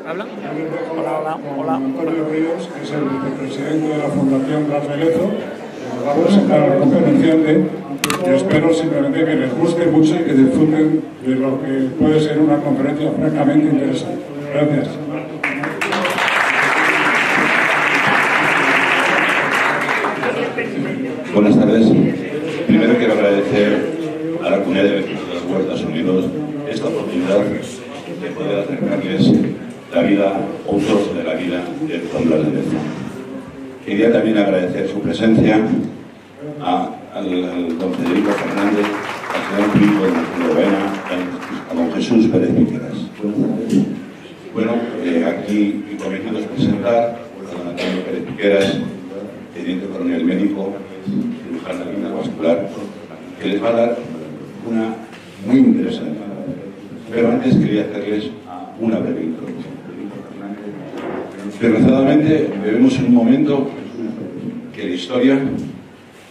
¿Habla? Hola. Antonio Ríos, que es el vicepresidente de la Fundación Blas de Lezo, nos va a presentar la conferenciante y espero simplemente que les guste mucho y que disfruten de lo que puede ser una conferencia francamente interesante. Gracias. Buenas tardes. Primero quiero agradecer a la comunidad de vecinos de las Huertas Unidos esta oportunidad de poder acercarles la vida, o un trozo de la vida de don Blas de Lezo. Quería también agradecer su presencia al don Federico Fernández, al señor Filipo de Martín Lovena, a don Jesús Pérez Piqueras. Bueno, aquí mi cometido es presentar a don Antonio Pérez Piqueras, teniente coronel médico, cirujano de línea vascular, que les va a dar una muy interesante. Pero antes quería hacerles una breve introducción. Desgraciadamente vivimos en un momento que la historia,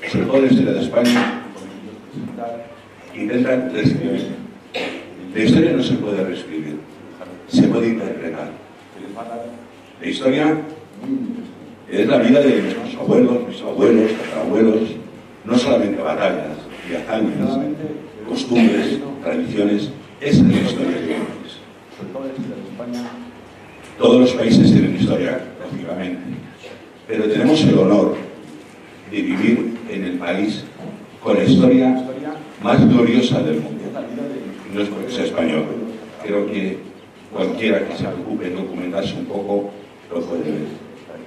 sobre todo la historia de España, intentan reescribir. La historia no se puede reescribir, se puede interpretar. La historia es la vida de nuestros abuelos, bisabuelos, tatarabuelos, no solamente batallas y hazañas, costumbres, tradiciones, esa es la historia que tenemos. Todos los países tienen historia, lógicamente, pero tenemos el honor de vivir en el país con la historia más gloriosa del mundo. No es porque sea español, creo que cualquiera que se preocupe en documentarse un poco lo puede ver.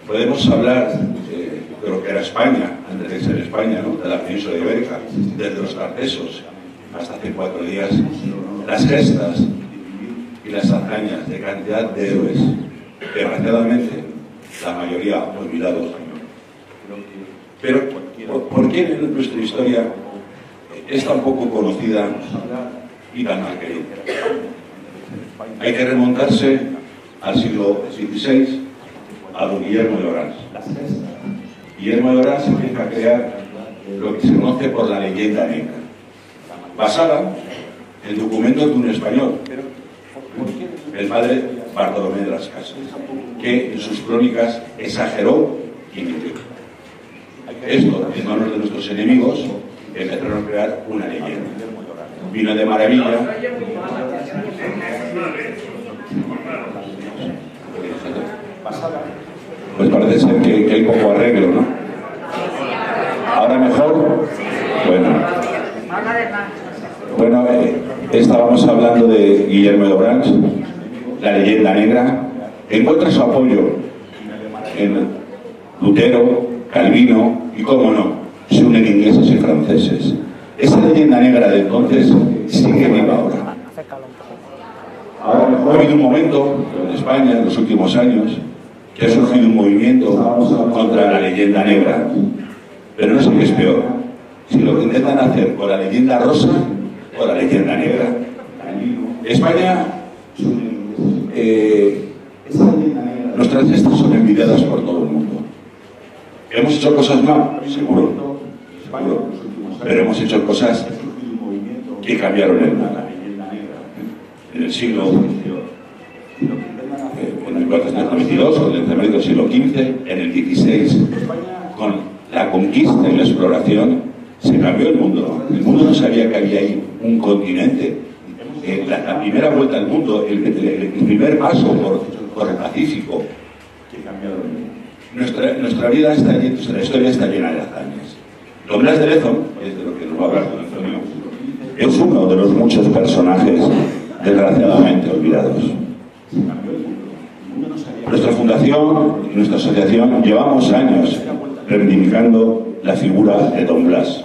Podemos hablar de lo que era España, antes de ser España, ¿no? De la península ibérica, desde los Tartesos hasta hace 4 días, las gestas y las hazañas de cantidad de héroes, desgraciadamente la mayoría olvidados. Pero ¿por qué nuestra historia es tan poco conocida y tan mal querida? Hay que remontarse al siglo XVI, a don Guillermo de Orange. Guillermo de Orange empieza a crear lo que se conoce por la leyenda negra, basada en documentos de un español, el padre Bartolomé de las Casas, que en sus crónicas exageró y mintió. Esto, en manos de nuestros enemigos, empezaron a crear una leyenda. Vino de maravilla. Pues parece ser que hay poco arreglo, ¿no? ¿Ahora mejor? Bueno, estábamos hablando de Guillermo de Orange, la leyenda negra. Encuentra su apoyo en Lutero, Calvino y, cómo no, se unen ingleses y franceses. Esa leyenda negra de entonces sigue viva ahora. Ha habido un momento en España, en los últimos años, que ha surgido un movimiento contra la leyenda negra. Pero no sé qué es peor, si lo que intentan hacer con la leyenda rosa o la leyenda negra. España, nuestras gestas son envidiadas por todo el mundo. ¿Hemos hecho cosas mal? Seguro. Pero hemos hecho cosas que cambiaron el mundo. En el siglo en el 1492, o en el siglo XV, en el XVI, con la conquista y la exploración, se cambió el mundo. El mundo no sabía que había ahí un continente. La primera vuelta al mundo, el primer paso por el Pacífico, nuestra vida está llena, nuestra historia está llena de hazañas. Don Blas de Lezo, es de lo que nos va a hablar don Antonio, es uno de los muchos personajes desgraciadamente olvidados. Nuestra fundación y nuestra asociación llevamos años reivindicando la figura de don Blas,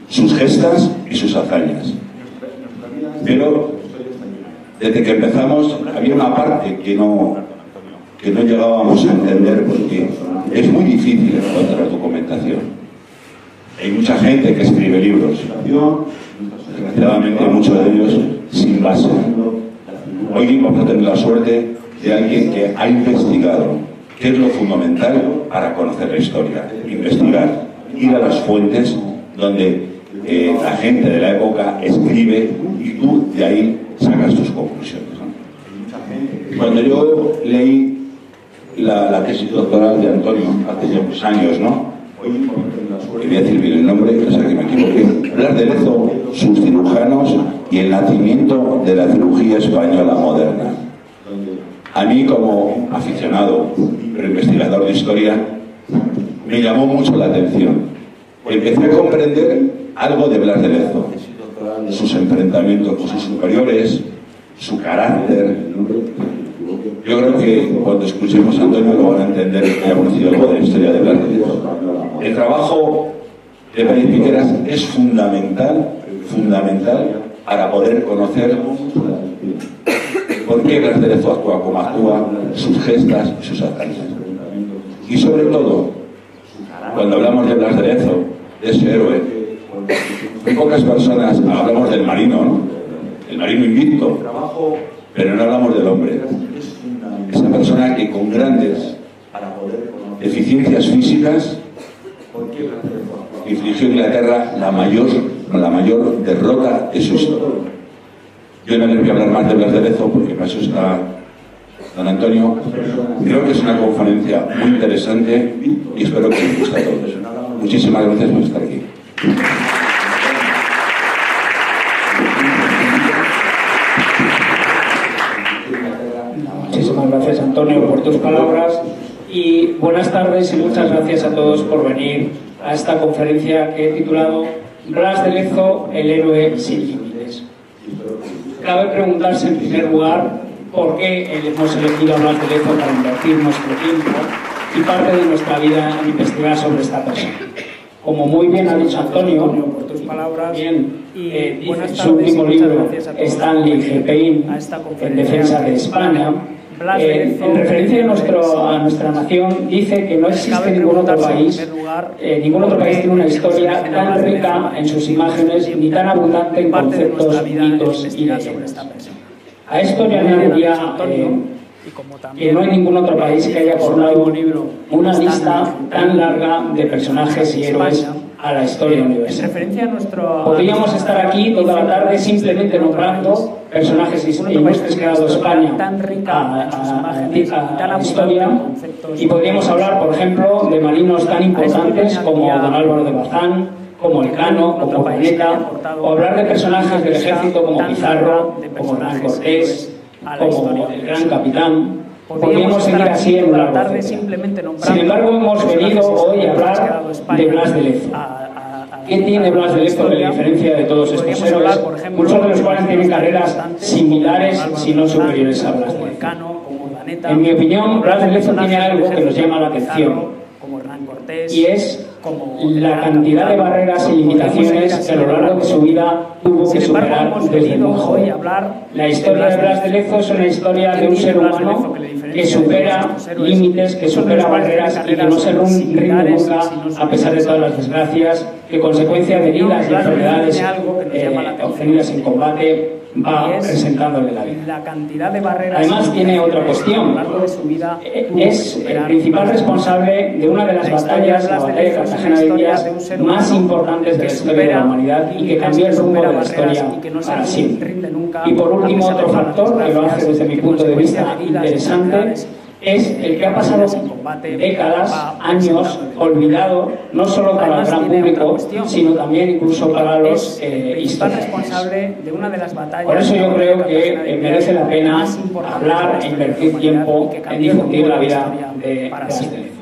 sus gestas y sus hazañas. Pero desde que empezamos había una parte que no llegábamos a entender, porque es muy difícil encontrar documentación. Hay mucha gente que escribe libros, desgraciadamente muchos de ellos sin base. Hoy vamos a tener la suerte de alguien que ha investigado, que es lo fundamental para conocer la historia. Investigar, ir a las fuentes donde la gente de la época escribe y tú de ahí sacas tus conclusiones, ¿no? Cuando yo leí la tesis doctoral de Antonio hace ya unos años, ¿no? Y voy a decir bien el nombre, o sea que me equivoqué. Blas de Lezo, sus cirujanos y el nacimiento de la cirugía española moderna. A mí, como aficionado, pero investigador de historia, me llamó mucho la atención. Empecé a comprender algo de Blas de Lezo, sus enfrentamientos con sus superiores, su carácter. Yo creo que cuando escuchemos a Antonio lo van a entender que ha conocido algo de la historia de Blas de Lezo. El trabajo de Pérez Piqueras es fundamental para poder conocer por qué Blas de Lezo actúa como actúa, sus gestas y sus hazañas. Y sobre todo, cuando hablamos de Blas de Lezo, de ese héroe, muy pocas personas hablamos del marino, ¿no? El marino invicto, pero no hablamos del hombre. Esa persona que con grandes deficiencias físicas infligió a Inglaterra la mayor derrota de su historia. Yo no les voy a hablar más de Blas de Lezo porque para eso está don Antonio. Creo que es una conferencia muy interesante y espero que les guste a todos. Muchísimas gracias por estar aquí. Muchísimas gracias, Antonio, por tus palabras y buenas tardes y muchas gracias a todos por venir a esta conferencia que he titulado Blas de Lezo, el héroe sin límites. Cabe preguntarse en primer lugar por qué hemos elegido a Blas de Lezo para invertir nuestro tiempo y parte de nuestra vida en investigar sobre esta persona. Como muy bien ha dicho Antonio, por tus palabras, bien, dice su último libro, Stanley G. en defensa de España, en referencia a nuestra nación, dice que no existe ningún otro país tiene una historia tan rica en sus imágenes ni tan abundante en conceptos, mitos y leyendas. A esto le añadiría que no hay ningún otro país que haya aportado una lista tan larga de personajes y héroes a la historia universal. Podríamos estar aquí toda la tarde simplemente nombrando personajes ilustres que ha dado España a la historia, y podríamos hablar, por ejemplo, de marinos tan importantes como don Álvaro de Bazán, como Elcano, como Payeta, o hablar de personajes del ejército como Pizarro, como Hernán Cortés, como el gran capitán. Podríamos seguir así en un largo etcétera. Sin embargo, hemos venido hoy a hablar de Blas de Lezo. ¿Qué tiene Blas de Lezo que le diferencia de todos estos héroes, muchos de los cuales tienen carreras similares, si no superiores a Blas de Lezo? En mi opinión, Blas de Lezo tiene algo que nos llama la atención, y es la cantidad de barreras y limitaciones que a lo largo de su vida tuvo que superar desde muy joven. La historia de Blas de Lezo es una historia de un ser humano que supera límites, que supera barreras y que no se rinde nunca a pesar de todas las desgracias que, consecuencia de heridas y enfermedades obtenidas en combate, va presentándole la vida. Además tiene otra cuestión. Es el principal responsable de una de las batallas, la batalla de Cartagena de Indias, más importantes de la historia de la humanidad y que cambió el rumbo de la historia para siempre. Y por último, otro factor que lo hace desde mi punto de vista interesante es el que ha pasado décadas, años, olvidado, no solo para el gran público, sino también incluso para los historiadores. Por eso yo creo que merece la pena hablar e invertir tiempo en difundir la vida de Blas de Lezo.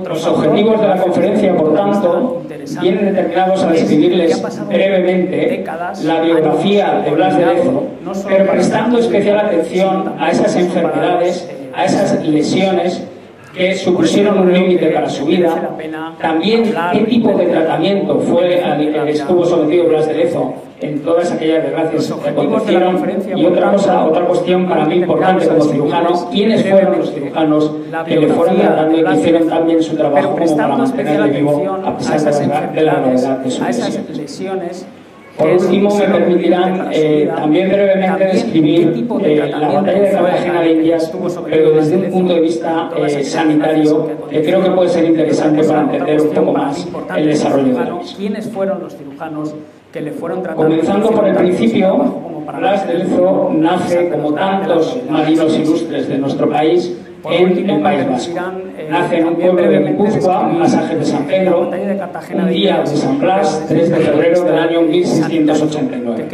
Los objetivos de la conferencia, por tanto, vienen determinados a describirles brevemente la biografía de Blas de Lezo, pero prestando especial atención a esas enfermedades, a esas lesiones que supusieron un límite para su vida, también qué tipo de tratamiento fue al que estuvo sometido Blas de Lezo en todas aquellas desgracias que acontecieron, y otra cuestión para mí importante como cirujano, quiénes fueron los cirujanos que le fueron tratando y que hicieron también su trabajo como para mantenerle vivo a pesar de la gravedad de sus lesiones. Por último, me permitirán también brevemente describir la batalla de Cartagena de Indias, pero desde un punto de vista sanitario, que creo que puede ser interesante para entender un poco más el desarrollo de la misma. ¿Quiénes fueron los cirujanos que le fueron tratando? Comenzando por el principio, Blas de Lezo nace, como tantos marinos ilustres de nuestro país, en el País Vasco. Nace en un pueblo de Guipúzcoa, pasaje de San Pedro, un día de San Blas, 3 de febrero del año 1689.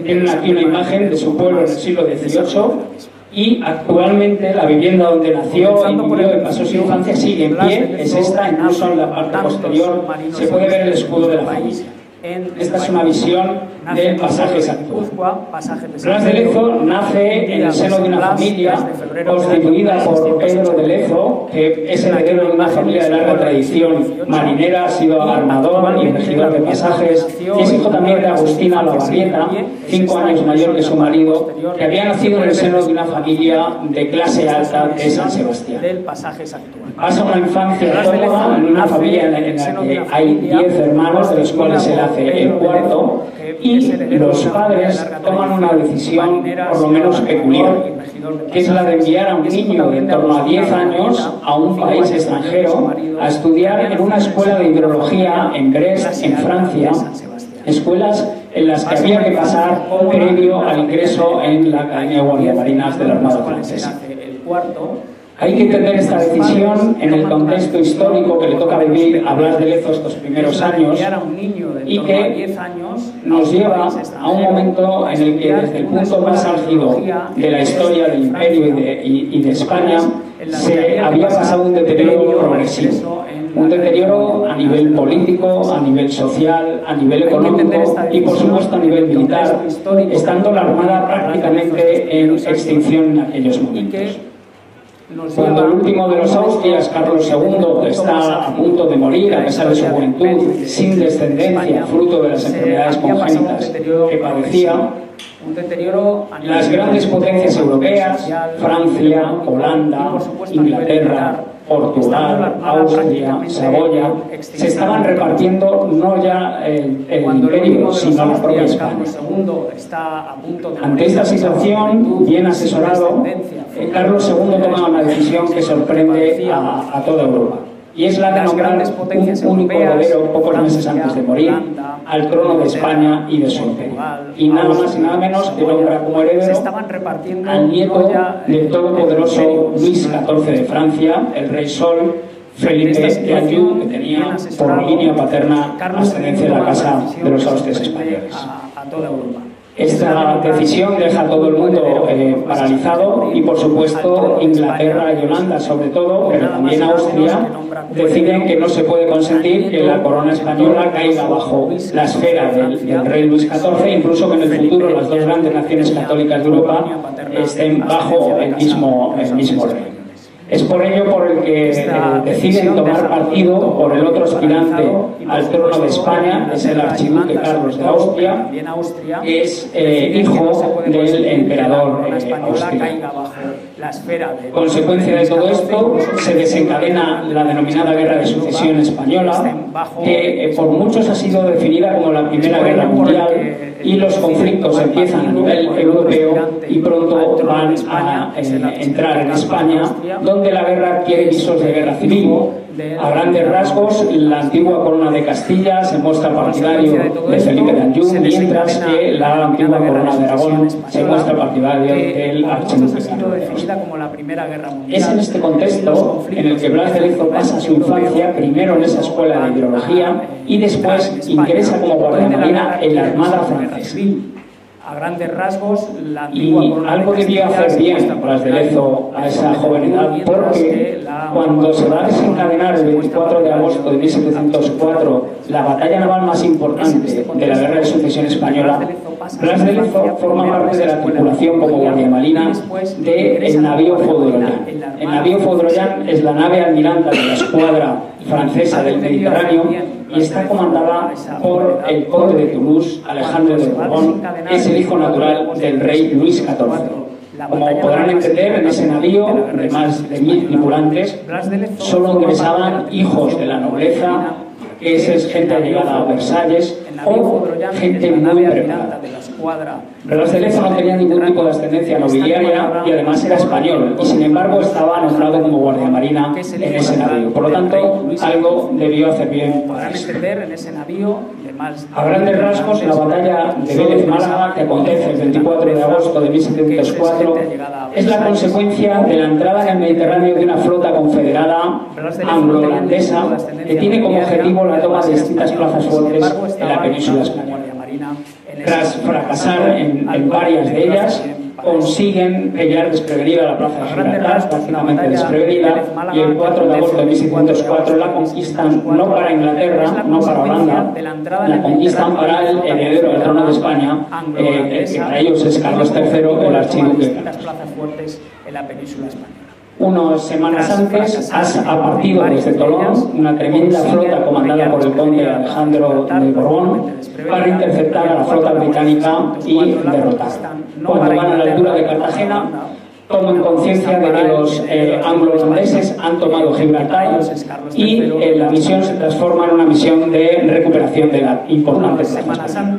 Tienen aquí una imagen de su pueblo en el siglo XVIII y actualmente la vivienda donde nació y vivió y pasó su infancia sigue en pie, es esta, incluso en la parte posterior se puede ver el escudo de la familia. Esta es una visión del pasajes actual. Blas de Lezo nace en el seno de una familia constituida por Pedro de Lezo, que es heredero de una familia de larga tradición marinera, ha sido armador y regidor de pasajes, y es hijo también de Agustina Labarrieta, 5 años mayor que su marido, que había nacido en el seno de una familia de clase alta de San Sebastián. Pasa una infancia cómoda en una familia en la que hay 10 hermanos, de los cuales él hace el cuarto, y los padres toman una decisión por lo menos peculiar, que es la de enviar a un niño de en torno a 10 años a un país extranjero a estudiar en una escuela de hidrología en Brest, en Francia, escuelas en las que había que pasar previo al ingreso en la Academia de Guardias Marinas de la Armada Francesa. Hay que entender esta decisión en el contexto histórico que le toca vivir a Blas de Lezo estos primeros años y que nos lleva a un momento en el que desde el punto más álgido de la historia del imperio y de España se había pasado un deterioro progresivo. Un deterioro a nivel político, a nivel social, a nivel económico y por supuesto a nivel militar, estando la Armada prácticamente en extinción en aquellos momentos. Cuando el último de los Austrias, Carlos II, está a punto de morir a pesar de su juventud, sin descendencia, fruto de las enfermedades congénitas que padecía, las grandes potencias europeas, Francia, Holanda, Inglaterra, Portugal, Austria, Saboya, se estaban repartiendo no ya el imperio, sino la propia España. Ante esta situación, bien asesorado, Carlos II toma una decisión que sorprende a toda Europa. Y es la de nombrar un único heredero pocos meses antes de morir al trono de España y de su imperio. Y nada más y nada menos que nombra como heredero al nieto del todopoderoso Luis XIV de Francia, el rey Sol, Felipe de Anjou, que tenía por línea paterna ascendencia de la casa de los Austrias españoles. Esta decisión deja a todo el mundo paralizado y, por supuesto, Inglaterra y Holanda, sobre todo, pero también Austria, deciden que no se puede consentir que la corona española caiga bajo la esfera del rey Luis XIV, incluso que en el futuro las dos grandes naciones católicas de Europa estén bajo el mismo rey. Es por ello por el que deciden tomar partido por el otro aspirante al trono de España, es el archiduque Carlos de Austria, que es hijo del emperador austriaco. Consecuencia de todo esto, se desencadena la denominada Guerra de Sucesión Española, que por muchos ha sido definida como la Primera Guerra Mundial, y los conflictos empiezan a nivel europeo y pronto van a entrar en España, donde la guerra adquiere visos de guerra civil. A grandes rasgos, la antigua corona de Castilla se muestra partidario de Felipe de Anjou, mientras que la antigua corona de Aragón se muestra partidario del archiduque Carlos de Austria. Es en este contexto en el que Blas de Lezo pasa su infancia, primero en esa escuela de hidrología y después ingresa como guardiamarina en la Armada francesa. A grandes rasgos, y algo debió hacer bien Blas de Lezo a esa joven edad, porque cuando se va a desencadenar el 24 de agosto de 1704 la batalla naval más importante de la Guerra de Sucesión Española, Blas de Lezo forma parte de la tripulación como guardiamarina del navío Foudroyant. El navío Foudroyant es la nave almiranta de la escuadra francesa del Mediterráneo y está comandada por el conde de Toulouse, Alejandro de Borbón, que es el hijo natural del rey Luis XIV. Como podrán entender, en ese navío de más de 1000 tripulantes solo ingresaban hijos de la nobleza, que es gente llegada a Versalles, o gente muy preparada. Blas de Lezo no tenía ningún tipo de ascendencia nobiliaria y además era español, y sin embargo estaba nombrado como guardiamarina en ese navío. Por lo tanto, algo debió hacer bien. A grandes rasgos, la batalla de Vélez-Málaga, que acontece el 24 de agosto de 1704, es la consecuencia de la entrada en el Mediterráneo de una flota confederada anglo-holandesa que tiene como objetivo la toma de distintas plazas fuertes en la península española. Tras fracasar en varias de ellas, consiguen pillar desprevenida la plaza de Gibraltar, prácticamente desprevenida, y el 4 de agosto de 1704 la conquistan no para Inglaterra, no para Holanda, la conquistan para el heredero del trono de España, que para ellos es Carlos III, el archiduque de Carlos. Unas semanas antes ha partido desde Tolón una tremenda flota comandada por el conde Alejandro de Borbón para interceptar a la flota británica y derrotarla. Cuando van a la altura de Cartagena, toman conciencia de que los anglo-holandeses han tomado Gibraltar y la misión se transforma en una misión de recuperación de la importante plaza.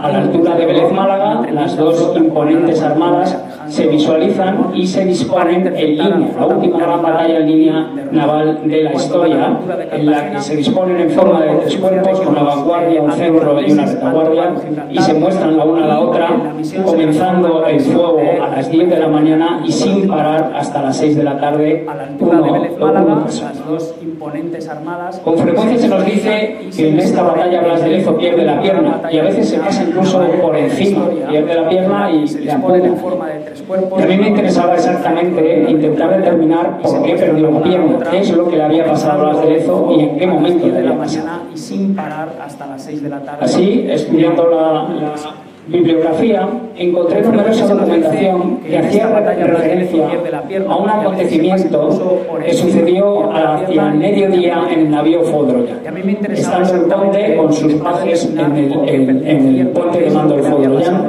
A la altura de Vélez-Málaga, las dos imponentes armadas se visualizan y se disponen en línea, la última gran batalla en línea naval de la historia, en la que se disponen en forma de tres cuerpos, con una vanguardia, un centro y una retaguardia, y se muestran la una a la otra, comenzando el fuego a las 10 de la mañana y sin parar hasta las 6 de la tarde, Con frecuencia se nos dice que en esta batalla Blas de Lezo pierde la pierna, y a veces se pasa incluso por encima, pierde la pierna y le amputa. Y a mí me interesaba exactamente intentar determinar por qué perdió la pierna, qué es lo que le había pasado a Blas de Lezo y en qué momento le había pasado. Así, estudiando la bibliografía, encontré numerosa documentación que hacía referencia a un acontecimiento que sucedió hacia el mediodía en el navío Foudroyant. Estando el conde con sus pajes en el puente de mando del Foudroyant,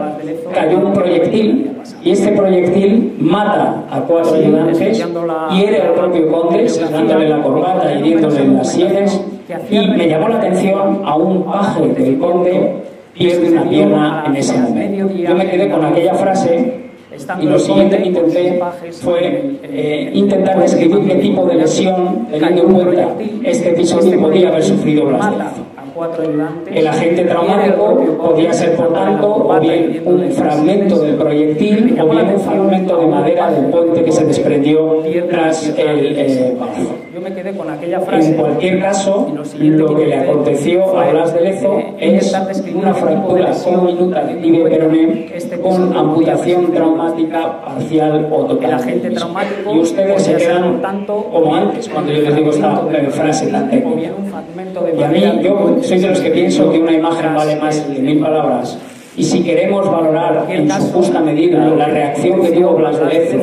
cayó un proyectil, y este proyectil mata a 4 ayudantes, hiere al propio conde, sacándole la corbata y hiriéndole en las sienes, y me llamó la atención a un paje del conde pierde una pierna en ese momento. Yo me quedé con aquella frase y lo siguiente que intenté fue intentar describir qué tipo de lesión, teniendo en cuenta este episodio, podía haber sufrido Blas de Lezo. El agente traumático podía ser, por tanto, o bien un fragmento del proyectil o bien un fragmento de madera del puente que se desprendió tras el balazo. En cualquier caso, lo que le aconteció a Blas de Lezo es una fractura conminuta de tibia y peroné con amputación traumática parcial o total. Y ustedes se quedan como antes cuando yo les digo esta frase tan técnica. Y a mí, yo soy de los que pienso que una imagen vale más de 1000 palabras. Y si queremos valorar en su justa medida la reacción que dio Blas de Lezo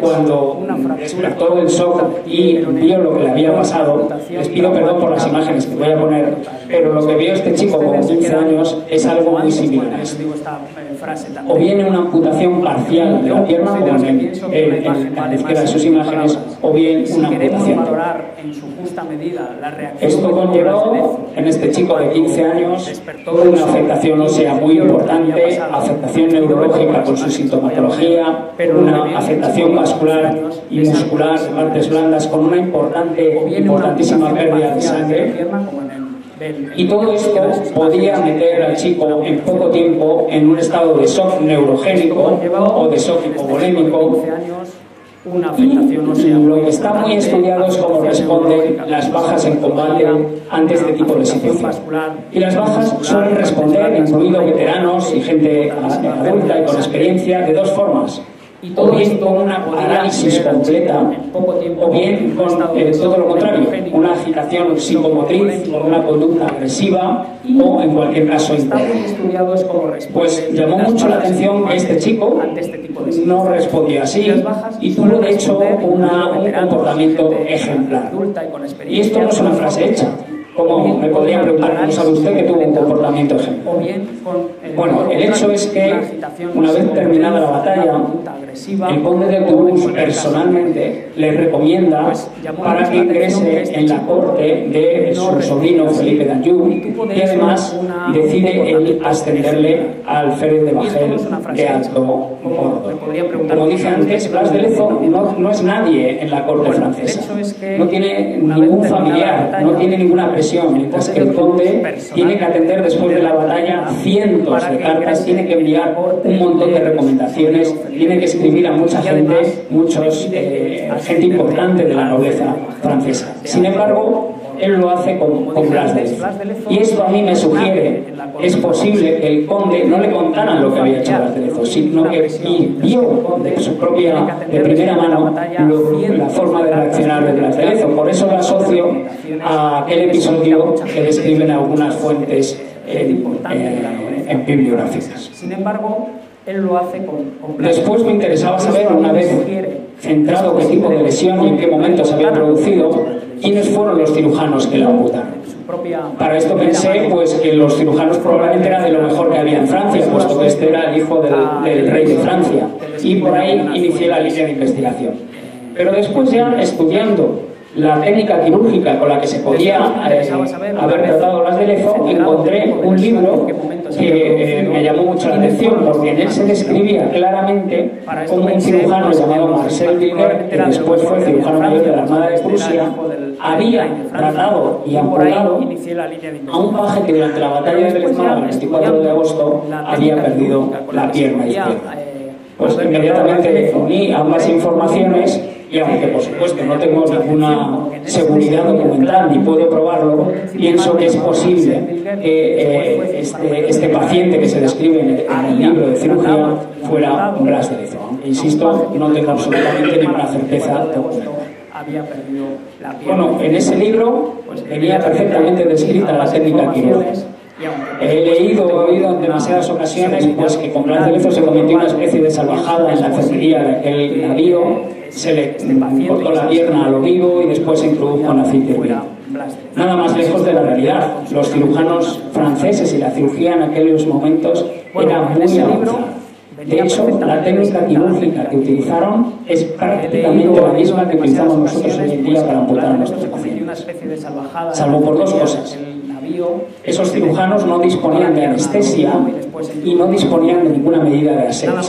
cuando despertó del shock y vio lo que le había pasado, les pido perdón por las imágenes que voy a poner, pero lo que vio este chico con 15 años es algo muy similar a esto. O bien una amputación parcial de la pierna, como en la izquierda de sus imágenes, o bien una amputación. Esto conllevó en este chico de 15 años una afectación ósea muy importante, afectación neurológica con su sintomatología, una afectación vascular y muscular de partes blandas con una importantísima pérdida de sangre. Y todo esto podía meter al chico en poco tiempo en un estado de shock neurogénico o de shock hipovolémico. Y lo que está muy estudiado es cómo responden las bajas en combate ante este tipo de situación. Y las bajas suelen responder, incluido veteranos y gente adulta y con experiencia, de dos formas. O bien con una parálisis completa, o bien con todo lo contrario, una agitación psicomotriz, con una conducta agresiva o en cualquier caso impotente. Pues llamó mucho la atención que este chico no respondía así y tuvo de hecho un comportamiento ejemplar. Y esto no es una frase hecha. Como me podría preguntar, ¿cómo sabe usted que tuvo un comportamiento ejemplar? Bueno, el hecho es que, una vez terminada la batalla, el conde de Toulouse personalmente le recomienda para que ingrese en la corte de su sobrino Felipe d'Anjou, y además decide él ascenderle al alférez de bajel de alto bordo. Como dije antes, Blas de Lezo no es nadie en la corte francesa, no tiene ningún familiar, no tiene ninguna presión, mientras que el conde tiene que atender después de la batalla cientos de cartas, tiene que enviar un montón de recomendaciones, tiene que escribir a mucha gente, gente importante de la nobleza francesa. Sin embargo, él lo hace con Blas de Lezo. Y esto a mí me sugiere, es posible que el conde no le contaran lo que había hecho Blas de Lezo, sino que vio de primera mano la forma de reaccionar de Blas de Lezo. Por eso lo asocio a aquel episodio que describen algunas fuentes bibliográficas. Sin embargo, él lo hace con Después me interesaba saber, una vez centrado qué tipo de lesión y en qué momento se había producido, quiénes fueron los cirujanos que la amputaron. Para esto pensé que los cirujanos probablemente eran de lo mejor que había en Francia, puesto que este era el hijo del rey de Francia, y por ahí inicié la línea de investigación. Pero después, ya estudiando la técnica quirúrgica con la que se podía haber tratado Blas de Lezo, encontré un libro que me llamó mucho la atención, porque en él se describía claramente cómo un cirujano llamado Marcel Villiers, que después fue cirujano mayor de la Armada de Prusia, había tratado y amputado a un paje que durante la batalla de Velezmálaga, el 24 de agosto, había perdido la pierna izquierda. Pues inmediatamente uní ambas informaciones, y aunque por supuesto no tengo ninguna seguridad documental ni puedo probarlo, pienso que es posible que este paciente que se describe en el libro de cirugía fuera Blas de Lezo. Insisto, no tengo absolutamente ninguna certeza documental. Bueno, en ese libro venía perfectamente descrita la técnica quirúrgica. He leído o oído en demasiadas ocasiones que con Blas de Lezo se cometió una especie de salvajada en la enfermería de aquel navío, se le cortó la pierna a lo vivo y después se introdujo en aceite hirviendo. Nada más lejos de la realidad. Los cirujanos franceses y la cirugía en aquellos momentos era muy avanzada. De hecho, la técnica quirúrgica que utilizaron es prácticamente la misma que utilizamos nosotros hoy en día para amputar a nuestros pacientes, salvo por dos cosas. Esos cirujanos no disponían de anestesia y no disponían de ninguna medida de asepsia.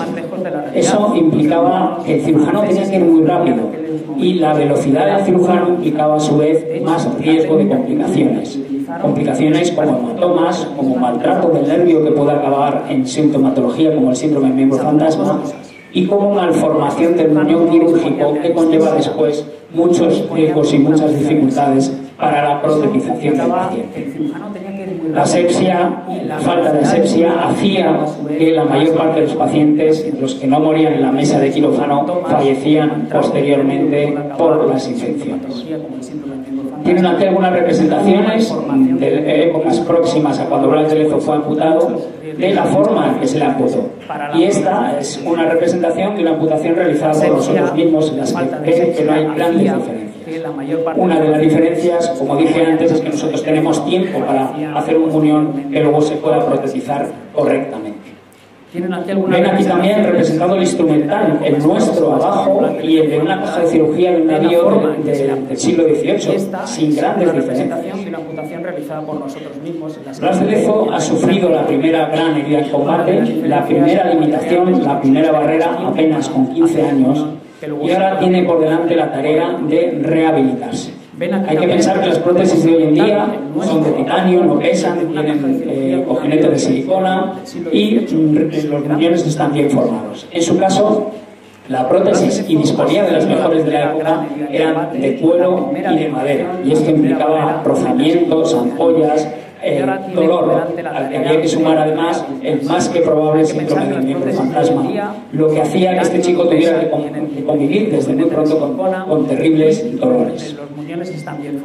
Eso implicaba que el cirujano tenía que ir muy rápido, y la velocidad del cirujano implicaba a su vez más riesgo de complicaciones. Complicaciones como hematomas, como maltrato del nervio que puede acabar en sintomatología como el síndrome del miembro fantasma, y como malformación del muñón quirúrgico que conlleva después muchos riesgos y muchas dificultades para la protetización del paciente. La asepsia, la falta de asepsia, hacía que la mayor parte de los pacientes, los que no morían en la mesa de quirófano, fallecían posteriormente por las infecciones. Tienen aquí algunas representaciones de épocas próximas a cuando Blas de Lezo fue amputado, de la forma en que se le amputó. Y esta es una representación de una amputación realizada por nosotros mismos, en las que ven que no hay grandes diferencias. Una de las diferencias, como dije antes, es que nosotros tenemos tiempo para hacer un muñón que luego se pueda protetizar correctamente. Ven aquí también representado el instrumental, el nuestro abajo y el de una caja de cirugía de un navío del siglo XVIII, sin grandes diferencias. Blas de Lezo ha sufrido la primera gran herida en combate, la primera limitación, la primera barrera apenas con 15 años, y ahora tiene por delante la tarea de rehabilitarse. Hay que pensar que las prótesis de hoy en día son de titanio, no pesan, tienen cojinetes de silicona y los muñones están bien formados. En su caso, la prótesis, y disponía de las mejores de la época, eran de cuero y de madera, y esto implicaba rozamientos, ampollas, dolor, al que había que sumar además el más que probable síndrome del miembro fantasma, lo que hacía que este chico tuviera que convivir desde muy pronto con terribles dolores.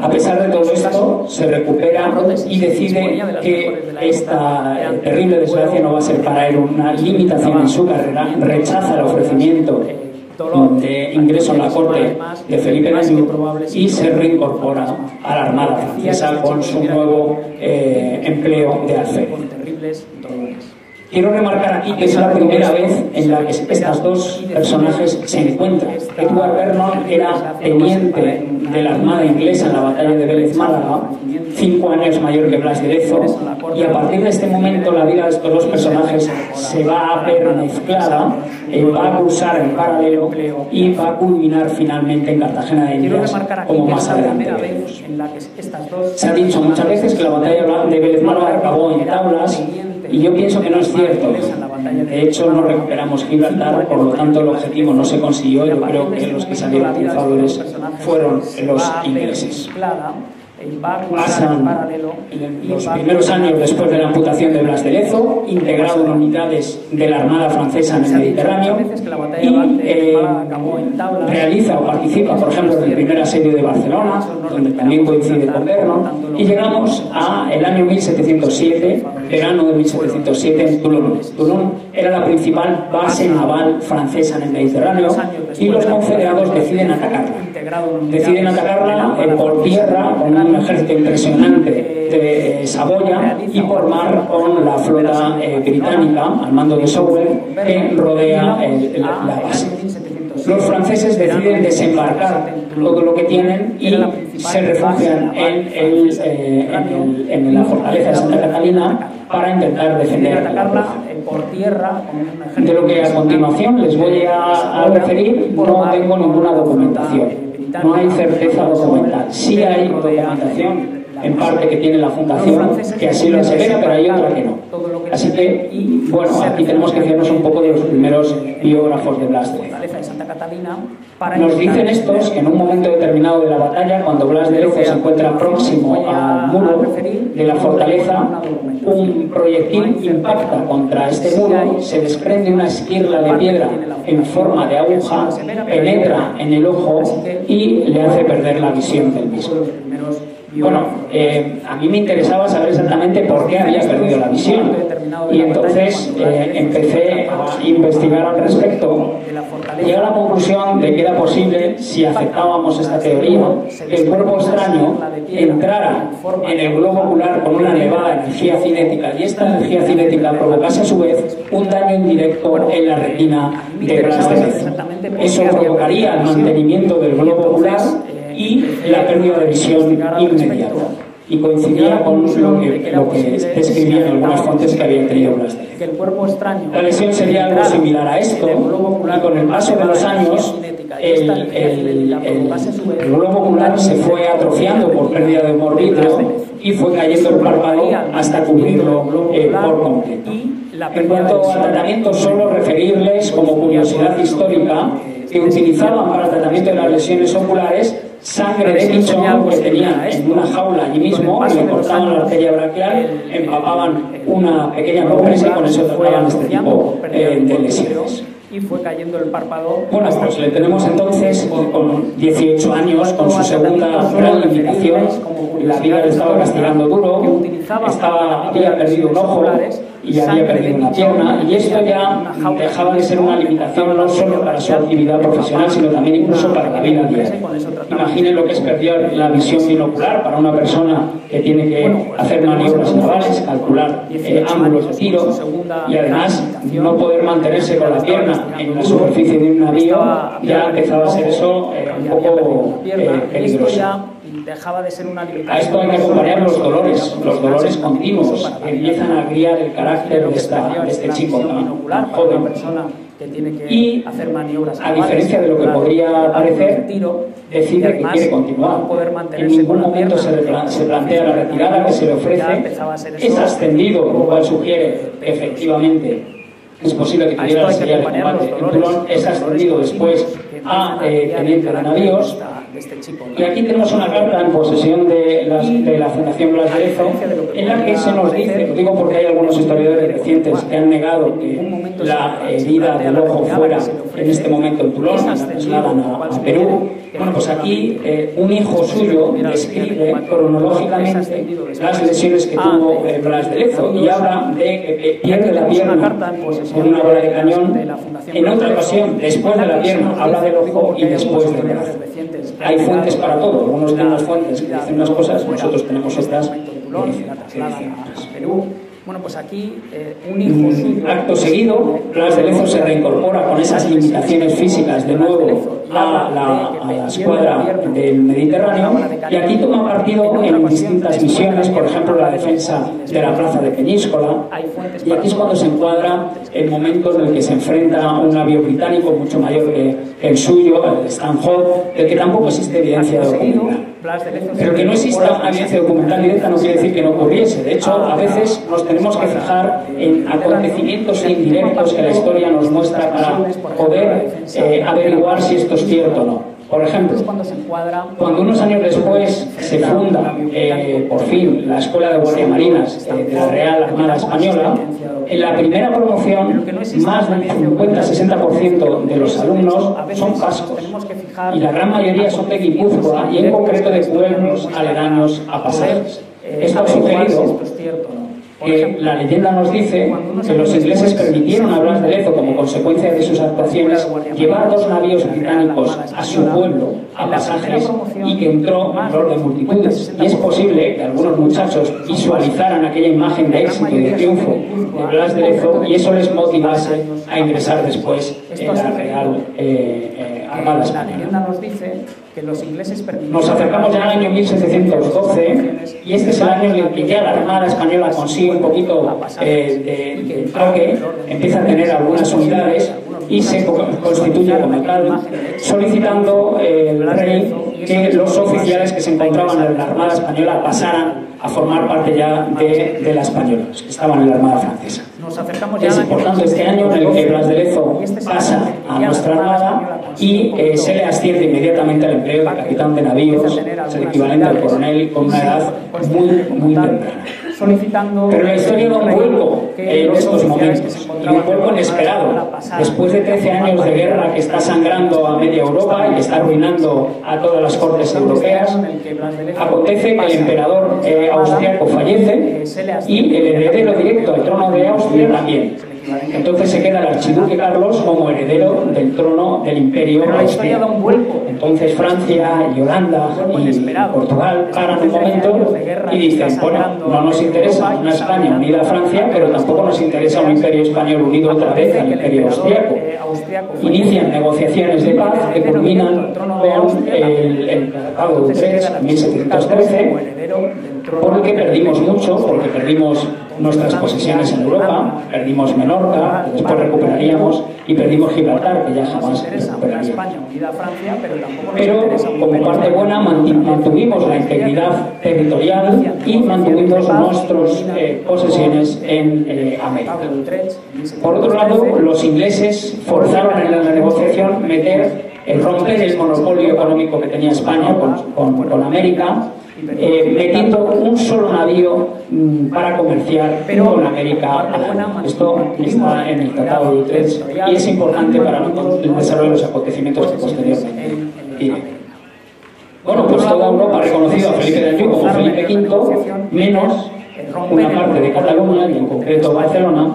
A pesar de todo esto, se recupera y decide que esta terrible desgracia no va a ser para él una limitación en su carrera, rechaza el ofrecimiento de ingreso en la corte de Felipe Neyú y se reincorpora a la Armada francesa con su nuevo empleo de alférez. Quiero remarcar aquí que es la primera vez en la que estas dos personajes se encuentran. Edward Vernon era teniente de la Armada inglesa en la batalla de Vélez Málaga, 5 años mayor que Blas de Lezo, y a partir de este momento la vida de estos dos personajes se va a ver mezclada, va a cruzar en paralelo y va a culminar finalmente en Cartagena de Indias, como más adelante veremos. Se ha dicho muchas veces que la batalla de Vélez Málaga acabó en tablas, y yo pienso que no es cierto. De hecho, no recuperamos Gibraltar, por lo tanto el objetivo no se consiguió. Yo creo que los que salieron triunfadores fueron los ingleses. Pasan los primeros años después de la amputación de Blas de Lezo, integrado en unidades de la Armada francesa en el Mediterráneo, y realiza o participa, por ejemplo, en el primer asedio de Barcelona, donde también coincide con Vernon, y llegamos al año 1707, verano de 1707, en Toulon. Toulon era la principal base naval francesa en el Mediterráneo, y los confederados deciden atacarla. Deciden atacarla por tierra con un ejército impresionante de Saboya y por mar con la flota británica al mando de Sowell que rodea la base. Los franceses deciden desembarcar todo lo que tienen y se refugian en la fortaleza de Santa Catalina para intentar defender por tierra. De lo que a continuación les voy a referir, no tengo ninguna documentación. No hay certeza documental. Sí hay documentación, en parte que tiene la Fundación, que así lo asevera, pero hay otra que no. Así que, bueno, aquí tenemos que fiarnos un poco de los primeros biógrafos de Blas de Lezo. Nos dicen estos que en un momento determinado de la batalla, cuando Blas de Lezo se encuentra próximo al muro de la fortaleza, un proyectil impacta contra este muro, se desprende una esquirla de piedra en forma de aguja, penetra en el ojo y le hace perder la visión del mismo. Bueno, a mí me interesaba saber exactamente por qué había perdido la visión, y entonces empecé a investigar al respecto. Llegué a la conclusión de que era posible, si aceptábamos esta teoría, que el cuerpo extraño entrara en el globo ocular con una elevada energía cinética, y esta energía cinética provocase a su vez un daño indirecto en la retina de Blas de Lezo. Eso provocaría el mantenimiento del globo ocular y la pérdida de visión inmediata, y coincidía con lo que describían algunas fuentes que había tenido Blas de Lezo. La lesión sería algo similar a esto, y con el paso de los años el globo ocular se fue atrofiando por pérdida de humor vítreo y fue cayendo el párpado hasta cubrirlo por completo. En cuanto al tratamiento, solo referirles como curiosidad histórica que utilizaban para el tratamiento de las lesiones oculares sangre de pichón que tenían en una jaula allí mismo, le cortaban la arteria braquial, empapaban una pequeña compresa y con eso trataban este tipo de lesiones. Y fue cayendo el párpado. Bueno, pues le tenemos entonces con 18 años, con su segunda gran limitación. La vida le estaba castigando duro, había perdido un ojo y había perdido una pierna, y esto ya dejaba de ser una limitación no solo para su actividad profesional, sino también incluso para la vida diaria. Imaginen lo que es perder la visión binocular para una persona que tiene que hacer maniobras navales, calcular ángulos de tiro, y además no poder mantenerse con la pierna en la superficie de un navío. Ya empezaba a ser eso un poco peligroso. Dejaba de ser una limitación. A esto hay que acompañar los dolores continuos que empiezan a criar el carácter de este chico tan joven. Y, a diferencia de lo que podría parecer, decide que quiere continuar. En ningún momento se plantea la retirada que se le ofrece. Es ascendido, lo cual sugiere que efectivamente es posible que pudiera seguir el combate en Toulon. Es ascendido después a teniente de navíos. Y aquí tenemos una carta en posesión de la Fundación Blas de Lezo, en la que se nos dice, lo digo porque hay algunos historiadores recientes que han negado que la herida del ojo fuera en este momento en Toulon, la trasladan a Perú, Bueno, pues aquí un hijo suyo describe cronológicamente las lesiones que tuvo Blas de Lezo y habla de que pierde la pierna con una bala de cañón. En otra ocasión, después de la pierna, habla del ojo y después del brazo. Hay fuentes para todo. Algunos tienen las fuentes que dicen unas cosas, nosotros tenemos otras que dicen otras. Bueno, pues aquí un hijo suyo. Acto seguido, Blas de Lezo se reincorpora con esas limitaciones físicas de nuevo a la escuadra del Mediterráneo y aquí toma partido en distintas misiones, por ejemplo la defensa de la plaza de Peñíscola, y aquí es cuando se encuadra el momento en el que se enfrenta a un navío británico mucho mayor que el suyo, el Stanhope, del que tampoco existe evidencia documental. Pero que no exista una evidencia documental directa no quiere decir que no ocurriese. De hecho, a veces nos tenemos que fijar en acontecimientos indirectos que la historia nos muestra para poder averiguar si esto es cierto o no. Por ejemplo, cuando unos años después se funda por fin la Escuela de Guardia Marinas de la Real Armada Española, en la primera promoción más del 50-60% de los alumnos son vascos y la gran mayoría son de Guipúzcoa y en concreto de pueblos aledaños a Pasajes. Esto ha sugerido que la leyenda nos dice que los ingleses permitieron a Blas de Lezo, como consecuencia de sus actuaciones, llevar 2 navíos británicos a su pueblo, a Pasajes, y que entró en flor de multitudes. Y es posible que algunos muchachos visualizaran aquella imagen de éxito y de triunfo de Blas de Lezo y eso les motivase a ingresar después en la Real Armada Española. Nos acercamos ya al año 1712 y este es el año en el que ya la Armada Española consigue un poquito de troque, empieza a tener algunas unidades y se constituye como tal, solicitando el rey que los oficiales que se encontraban en la Armada Española pasaran a formar parte ya de la española, que estaban en la Armada francesa. Es importante este año en el que Blas de Lezo pasa a nuestra Armada y se le asciende inmediatamente al empleo de capitán de navíos, es el equivalente al coronel con una edad muy temprana. Pero la historia da un vuelco en estos momentos, y un vuelco inesperado. Después de 13 años de guerra que está sangrando a media Europa y que está arruinando a todas las cortes europeas, acontece que el emperador austriaco fallece y el heredero directo al trono de Austria también. Entonces se queda el archiduque Carlos como heredero del trono del imperio austriaco. Entonces Francia y Holanda y Portugal paran un momento y dicen, bueno, no nos interesa una España unida a Francia, pero tampoco nos interesa un imperio español unido otra vez al imperio austriaco. Inician negociaciones de paz que culminan con el Tratado de Utrecht en 1713, porque perdimos mucho, porque perdimos nuestras posesiones en Europa, perdimos Menorca, que después recuperaríamos, y perdimos Gibraltar, que ya jamás recuperaríamos. Pero como parte buena mantuvimos la integridad territorial y mantuvimos nuestras posesiones en América. Por otro lado, los ingleses forzaron en la negociación romper el monopolio económico que tenía España con América, metiendo un solo navío para comerciar con América. Esto está en el Tratado de Utrecht y es importante para el desarrollo de los acontecimientos que posteriormente tiene. Bueno, pues toda Europa ha reconocido a Felipe de Anjou como Felipe V, menos una parte de Cataluña y en concreto Barcelona,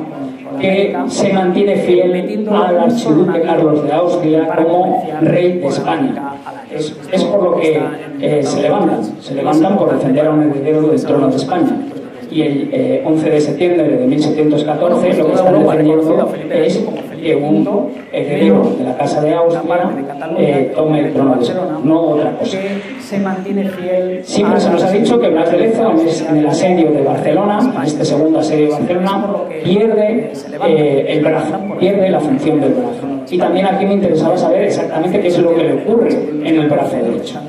que se mantiene fiel al archiduque Carlos de Austria como rey de España. Es por lo que se levantan por defender a un heredero del trono de España. Y el 11 de septiembre de 1714 lo que están defendiendo es que un heredero de la Casa de Austria tome el trono de España, no otra cosa. Siempre se nos ha dicho que Blas de Lezo en el asedio de Barcelona, en este segundo asedio de Barcelona, pierde el brazo, pierde la función del brazo. Y también aquí me interesaba saber exactamente qué es lo que le ocurre en el brazo derecho.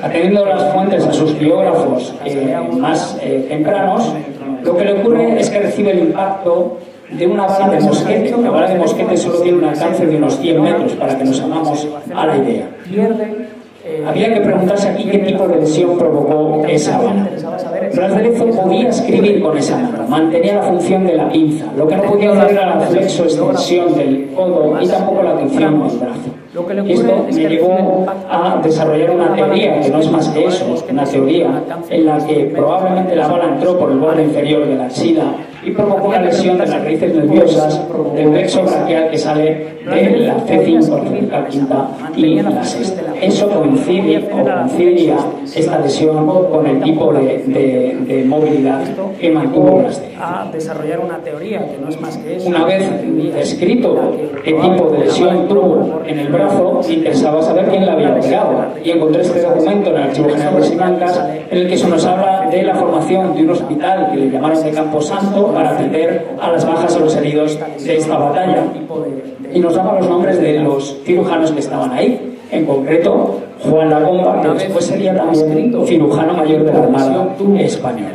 Atendiendo las fuentes a sus biógrafos más tempranos, lo que le ocurre es que recibe el impacto de una bala de mosquete. La bala de mosquete solo tiene un alcance de unos 100 metros para que nos hagamos a la idea. Había que preguntarse aquí qué tipo de lesión provocó esa bala. Blas de Lezo podía escribir con esa mano, mantenía la función de la pinza. Lo que no podía hacer era la flexo-extensión del codo y tampoco la tensión del brazo. Esto me llevó a desarrollar una teoría, que no es más que eso, una teoría en la que probablemente la bala entró por el borde inferior de la axila y provocó una lesión de las raíces nerviosas del plexo braquial que sale de la C5, la cervical quinta y la sexta. Eso coincidiría esta lesión con el tipo de movilidad que mantuvo Blas de Lezo. A desarrollar una teoría que no es más que eso. Una vez descrito qué tipo de lesión tuvo en el brazo, me interesaba saber quién la había operado. Y encontré este documento en el Archivo General de Simancas, en el que se nos habla de la formación de un hospital que le llamaron de Camposanto para atender a las bajas o los heridos de esta batalla. Y nos daba los nombres de los cirujanos que estaban ahí. En concreto, Juan Lagomba, que después sería también cirujano mayor de la Armada Española.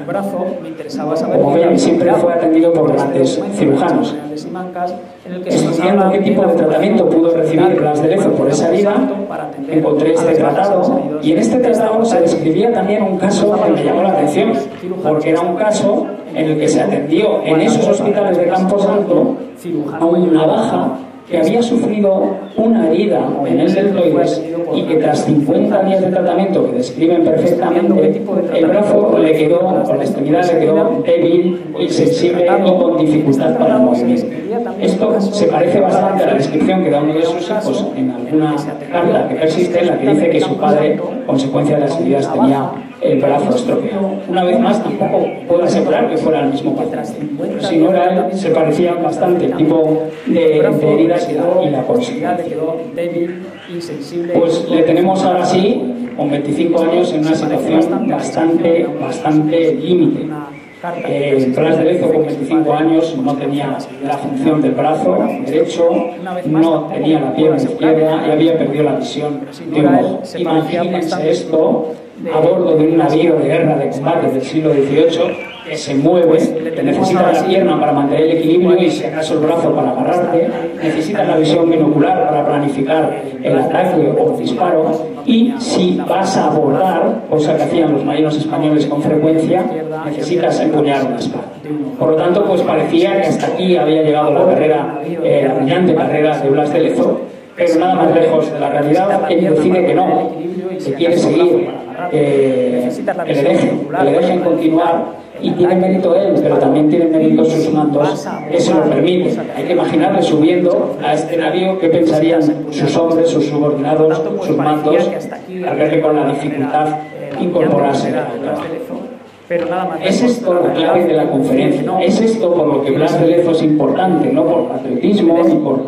Como ven, siempre fue atendido por grandes cirujanos. Estudiando qué tipo de tratamiento pudo recibir Blas de Lezo por esa herida, encontré este tratado, y en este tratado se describía también un caso que me llamó la atención, porque era un caso en el que se atendió en esos hospitales de Camposanto a una baja que había sufrido una herida en el deltoides y que tras 50 días de tratamiento que describen perfectamente, el brazo le quedó, o la extremidad le quedó débil, insensible y con dificultad para el movimiento. Esto se parece bastante a la descripción que da uno de sus hijos en alguna carta que persiste, en la que dice que su padre, consecuencia de las heridas, tenía el brazo estropeado. Una vez más, tampoco puedo asegurar que fuera el mismo paciente, pero si no era él, se parecían bastante el tipo de heridas y la consecuencia. Pues le tenemos ahora sí, con 25 años, en una situación bastante límite. Blas de Lezo, con 25 años, no tenía la función del brazo derecho, no tenía la pierna izquierda y había perdido la visión de un ojo. Imagínense esto a bordo de un navío de guerra de combate del siglo XVIII, que se mueve, que necesita la pierna para mantener el equilibrio y si acaso el brazo para agarrarte, necesita la visión binocular para planificar el ataque o el disparo, y si vas a abordar, cosa que hacían los marinos españoles con frecuencia, necesitas empuñar una espada. Por lo tanto, pues parecía que hasta aquí había llegado la carrera, la brillante carrera de Blas de Lezo, pero nada más lejos de la realidad. Él decide que no, que quiere seguir, que le dejen continuar, y tiene mérito él, pero también tienen mérito sus mandos que se lo permiten. Hay que imaginarle subiendo a este navío qué pensarían sus hombres, sus subordinados, sus mandos, al verle con la dificultad incorporarse al trabajo. Es esto la clave de la conferencia, es esto por lo que Blas de Lezo es importante, no por patriotismo ni por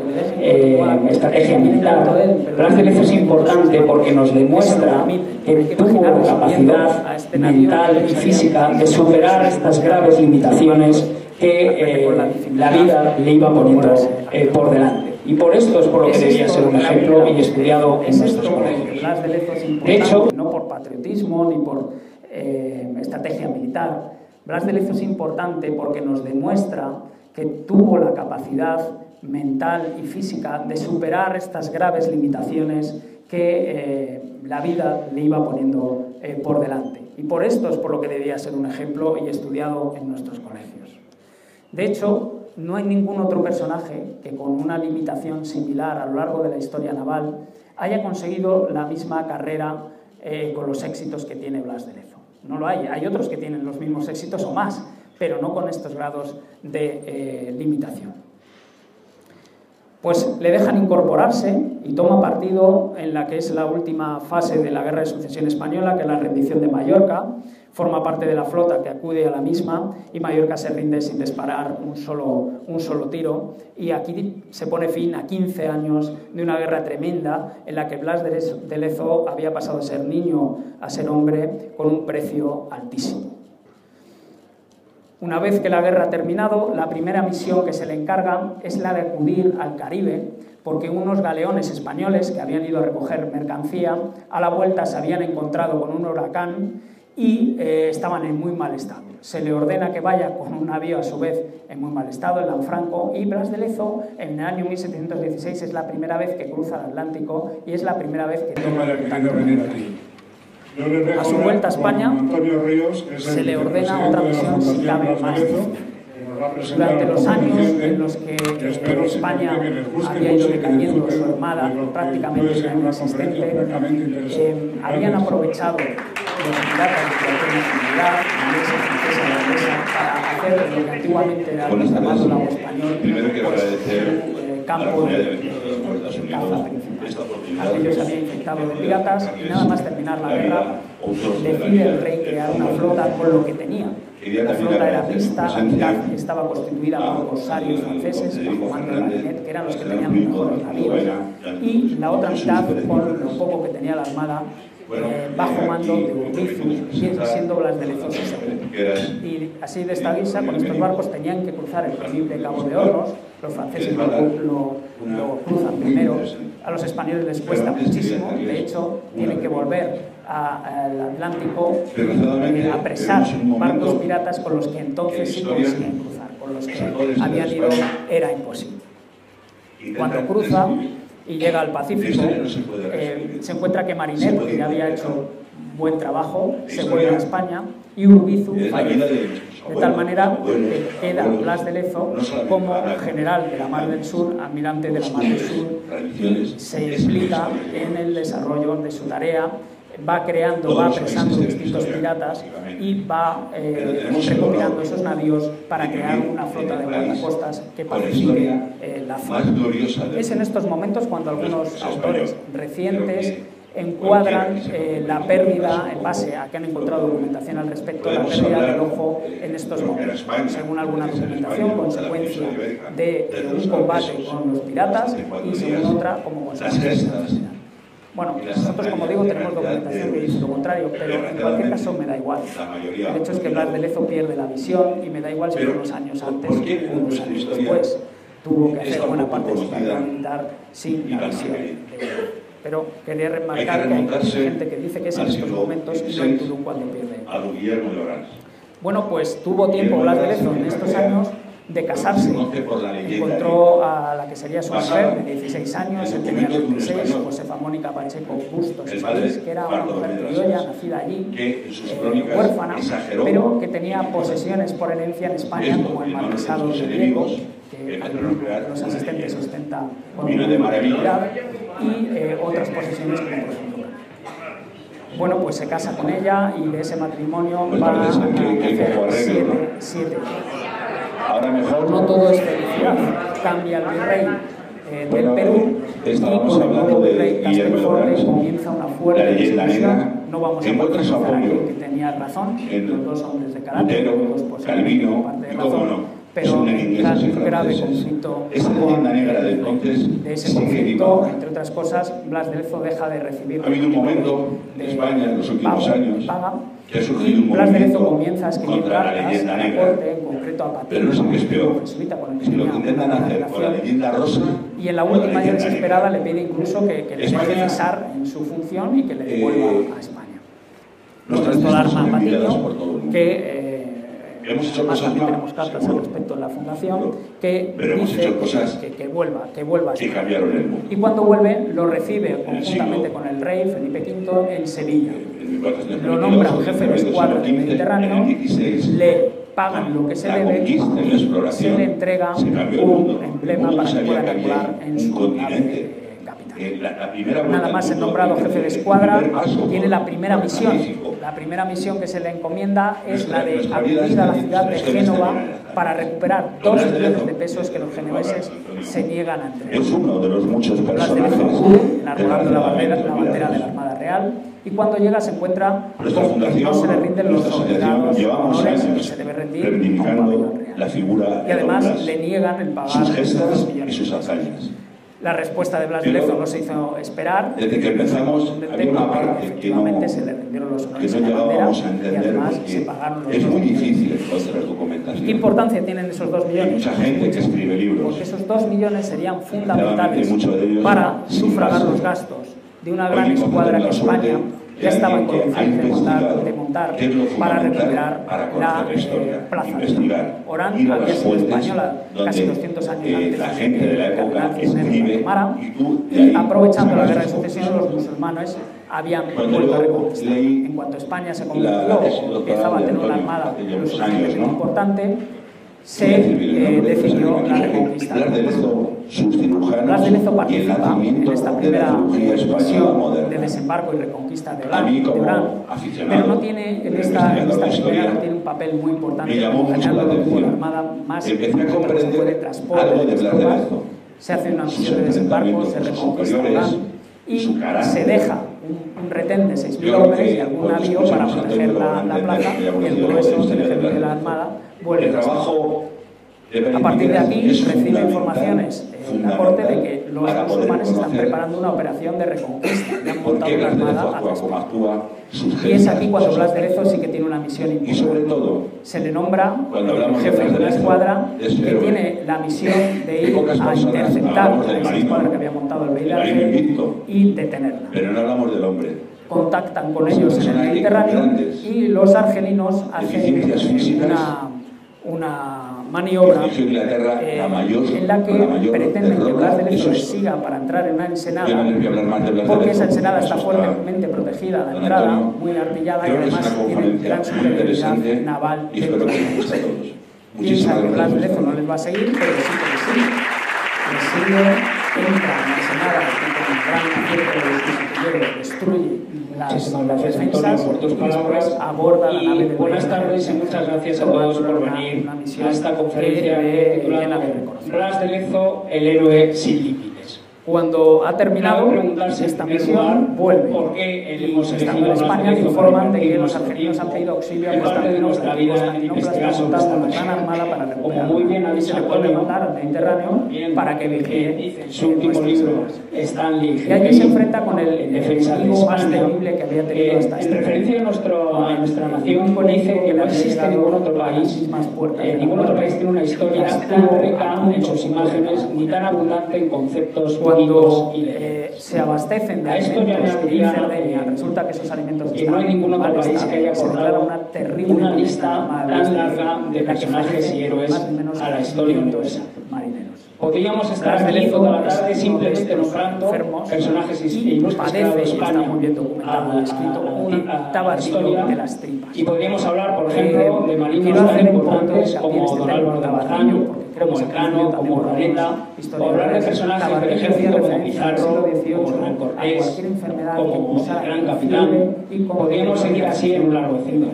estrategia militar. Blas de Lezo es importante porque nos demuestra que tuvo la capacidad mental y física de superar estas graves limitaciones que la vida le iba poniendo por delante. Y por esto es por lo que debía ser un ejemplo y estudiado en nuestros colegios. De hecho, no por patriotismo ni por estrategia militar. Blas de Lezo es importante porque nos demuestra que tuvo la capacidad mental y física de superar estas graves limitaciones que la vida le iba poniendo por delante. Y por esto es por lo que debía ser un ejemplo y estudiado en nuestros colegios. De hecho, no hay ningún otro personaje que con una limitación similar a lo largo de la historia naval haya conseguido la misma carrera con los éxitos que tiene Blas de Lezo. No lo hay. Hay otros que tienen los mismos éxitos o más, pero no con estos grados de limitación. Pues le dejan incorporarse y toma partido en la que es la última fase de la Guerra de Sucesión Española, que es la rendición de Mallorca. Forma parte de la flota que acude a la misma y Mallorca se rinde sin disparar un solo tiro. Y aquí se pone fin a 15 años de una guerra tremenda en la que Blas de Lezo había pasado de ser niño a ser hombre con un precio altísimo. Una vez que la guerra ha terminado, la primera misión que se le encarga es la de acudir al Caribe, porque unos galeones españoles que habían ido a recoger mercancía, a la vuelta se habían encontrado con un huracán y estaban en muy mal estado. Se le ordena que vaya con un navío a su vez en muy mal estado, el Lanfranco, y Blas de Lezo en el año 1716 es la primera vez que cruza el Atlántico y es la primera vez que... A su vuelta a España se le ordena otra misión si cabe más difícil. Durante los años en los que España había ido decayendo, su armada prácticamente inexistente, habían aprovechado los piratas de cualquier nacionalidad, inglesa, francesa, holandesa, para hacer lo que antiguamente era el llamado lago español, campo de caza principal. Aquellos habían infectado de piratas y nada más terminar la guerra decide el rey crear una flota con lo que tenía. La flota era mixta, la mitad estaba constituida por corsarios franceses bajo mando de Marinet, que eran los que tenían los mejores navíos, y la otra mitad con lo poco que tenía la armada bajo mando de Urbizu, siendo Blas de Lezo su segundo. Y así de esta guisa, con estos barcos tenían que cruzar el temible Cabo de Hornos. Los franceses lo cruzan primero, a los españoles les cuesta muchísimo, de hecho tienen que volver al Atlántico a apresar barcos piratas con los que entonces sí consiguen cruzar, con los que habían ido era imposible. Cuando cruza y llega al Pacífico, se encuentra que Marinet, que ya había hecho buen trabajo, se vuelve a España y Urbizu fallece. De tal manera que queda Blas de Lezo como general de la Mar del Sur, almirante de la Mar del Sur, y se implica en el desarrollo de su tarea, va creando, va apresando distintos piratas y va recopilando esos navíos para crear una flota de guardacostas que pacifique la zona. Es en estos momentos cuando algunos autores recientes encuadran la pérdida, en base a que han encontrado documentación al respecto, la pérdida del ojo en estos momentos. Según alguna documentación, consecuencia de un combate con los piratas y según otra, como consecuencia de la necesidad. Bueno, nosotros, como digo, tenemos documentación que dice lo contrario, pero en cualquier caso me da igual. El hecho es que Blas de Lezo pierde la visión y me da igual si fue unos años antes o unos años después. Tuvo que hacer buena parte de su carrera militar sin la visión. Pero quería remarcar que hay gente que dice que es en estos momentos y no en Tulum cuando pierde. Bueno, pues tuvo tiempo Blas de Lezo en estos años de casarse. Encontró a la que sería su mujer de 16 años, él tenía 26, Josefa Mónica Pacheco Bustos, que era una mujer criolla, nacida allí, huérfana, pero que tenía posesiones por herencia en España, como el marquesado de Diego, que los asistentes ostentan con maravilla, y otras posesiones como por ejemplo. Bueno, pues se casa con ella y de ese matrimonio va a hacer 7 hijos. No todo es felicidad. Cambia el virrey del Perú y con el nuevo virrey Castelforte comienza una fuerte discusión. No vamos a profundizar aquí, que tenía razón, los dos hombres de carácter, los dos poseen parte de razón. Pero un grave conflicto de ese conflicto, entre otras cosas, Blas de Lezo deja de recibir de España en los últimos años y Blas de Lezo comienza a escribir cartas a la corte, en concreto a Patiño, jesuita con el que tenía una relación, y en la última ya desesperada le pide incluso que le deje cesar en su función y que le devuelva a España. Por esto alarma a Patiño, que además también tenemos cartas al respecto en la fundación, que dice que vuelva a España. Y cuando vuelve lo recibe conjuntamente con el rey Felipe V en Sevilla. Lo nombra jefe de escuadra del Mediterráneo, le pagan lo que se debe y se le entrega un emblema para que pueda calcular en su nave capital. Nada más ser nombrado jefe de escuadra, tiene la primera misión. La primera misión que se le encomienda es la de acudir a la ciudad de Génova para recuperar 2 millones de pesos que los genoveses se niegan a entregar. Es uno de los muchos personajes enarbolando la bandera de la Armada Real, y cuando llega se encuentra con que no se le rinden los obligados honores que se debe rendir a un pabellón real. Y además le niegan el pagar los 2 millones de pesos. La respuesta de Blas de Lezo no se hizo esperar. Desde que empezamos, había una parte efectivamente se le rindieron los honores a la bandera y además se pagaron los 2 es muy millones. difícil encontrar documentación. ¿Qué importancia tienen esos 2 millones? Hay mucha gente que escribe libros. Porque esos 2 millones serían fundamentales para sufragar los gastos de una gran escuadra que España ya estaba en condiciones de montar para recuperar la plaza de Orán. Había sido española casi 200 años antes la gente de la época escribe y aprovechando la guerra de sucesión los musulmanes habían vuelto a reconquistar. En cuanto España se convirtió, empezaba a tener una armada lo suficientemente importante, se decidió la reconquista. Blas de Lezo, sus cirujanos Blas de Lezo y el participa nacimiento en esta de la primera cirugía española misión moderna. de desembarco y reconquista de A mí, como Orán, aficionado, pero no tiene en esta investigador de historia, primera no tiene un papel muy importante me llamó como mucho la general de la atención. Armada, más Empecé a como se comprender fue de transporte algo de de Blas de tropas, Lezo, se hace una sus misión de desembarco, enfrentamientos se con sus reconquista superiores, Orán y su carácter. se deja un retén de 6.000 Yo creo hombres que y algún cuando navío para escuchamos a proteger Antonio la Lorenzo, plaza que y hemos el ido grueso con la del historia de ejército de la Blas de Lezo. Armada vuelve El a trabajo de A partir de aquí es recibe fundamental, informaciones en la corte de que los para poder musulmanes están conocer preparando una operación de reconquista y han por montado qué una Blas de Lezo armada al actúa como respecto. actúa, sus Y es gestas, aquí cuando sus Blas de Lezo actos. sí que tiene una misión Y importante. sobre todo, Se le nombra cuando hablamos de jefe Blas de de una Lezo, escuadra es que héroe. tiene la misión de Que ir pocas a personas interceptar hablamos a del esa marino, escuadra que había montado el Bey de el marino Argel invicto, y detenerla. pero no hablamos del hombre. Contactan con Son ellos en el personajes Mediterráneo grandes, y los argelinos hacen deficiencias físicas, una maniobra dirigió Inglaterra la mayor, en la que con la mayor pretenden que derrota Blas de de Lezo su les historia. siga para entrar en una ensenada, Yo no les voy a hablar más de Blas de porque Lezo, esa ensenada está eso fuertemente protegida a la don entrada, Antonio. muy artillada y Creo que es además una tiene conferencia gran muy superioridad interesante naval y espero dentro que de les guste a ella. todos. Piensa Muchísimas que Blas de gracias. Lezo no les va a seguir, pero sí que les sigue. Les sigue, entra en la ensenada y con un gran acierto de sus artilleros destruye las Gracias, Antonio, defensas por tus y después palabras. aborda la nave del Buenas Bey tardes y muchas gracias a todos por venir una misión a esta conferencia que titulada llena de reconocimiento. Blas de Lezo, el héroe sin límites. Cuando ha terminado Cabe preguntarse esta en primer lugar misión, vuelve. por qué Y hemos estando elegido en a Blas de España le Lezo informan de para que los compartir argelinos han pedido auxilio a en parte de nuestra Constantinopla. vida, en Constantinopla este está caso, montando una nuestra gran armada para Como recuperar. muy bien ha Y se dicho le vuelve a Antonio, mandar al Mediterráneo bien, para que vigile en su último nuestras libro, aguas. Stanley Y allí se enfrenta con el en defensa de enemigo más España. temible que había tenido hasta En este referencia a nuestra nación, dice que no existe ningún otro país, ningún otro país tiene una historia tan rica en sus imágenes ni tan abundante en conceptos cuando únicos y de se abastecen de A esto ya alimentos le y añadiría, Cerdeña, resulta que esos alimentos que no hay ningún otro mal país estado. que haya Se declara acordado una terrible una lista mal tan estado, larga de la que personajes ofrece y héroes más o menos a la historia 500 universal. marineros. Podríamos estar Blas de aquí Lezo toda la es tarde uno de simplemente estos nombrando enfermos personajes y ilustres que ha dado padece, y España está muy bien documentado y escrito, un tabatillo de las tripas. Y podríamos hablar, por ejemplo, de marinos Quiero tan hacer un punto importantes de como hincapié en don este Álvaro de término Bazán, tabatillo, porque creo como que se Elcano, confundió como también por Urdaneta, algunos o hablar de personajes del tabatillo ejército como referencia al Pizarro, siglo XVIII, como Hernán a Cortés, cualquier enfermedad que como causara el gran fiebre capitán. y como Podríamos seguir así en un largo etcétera.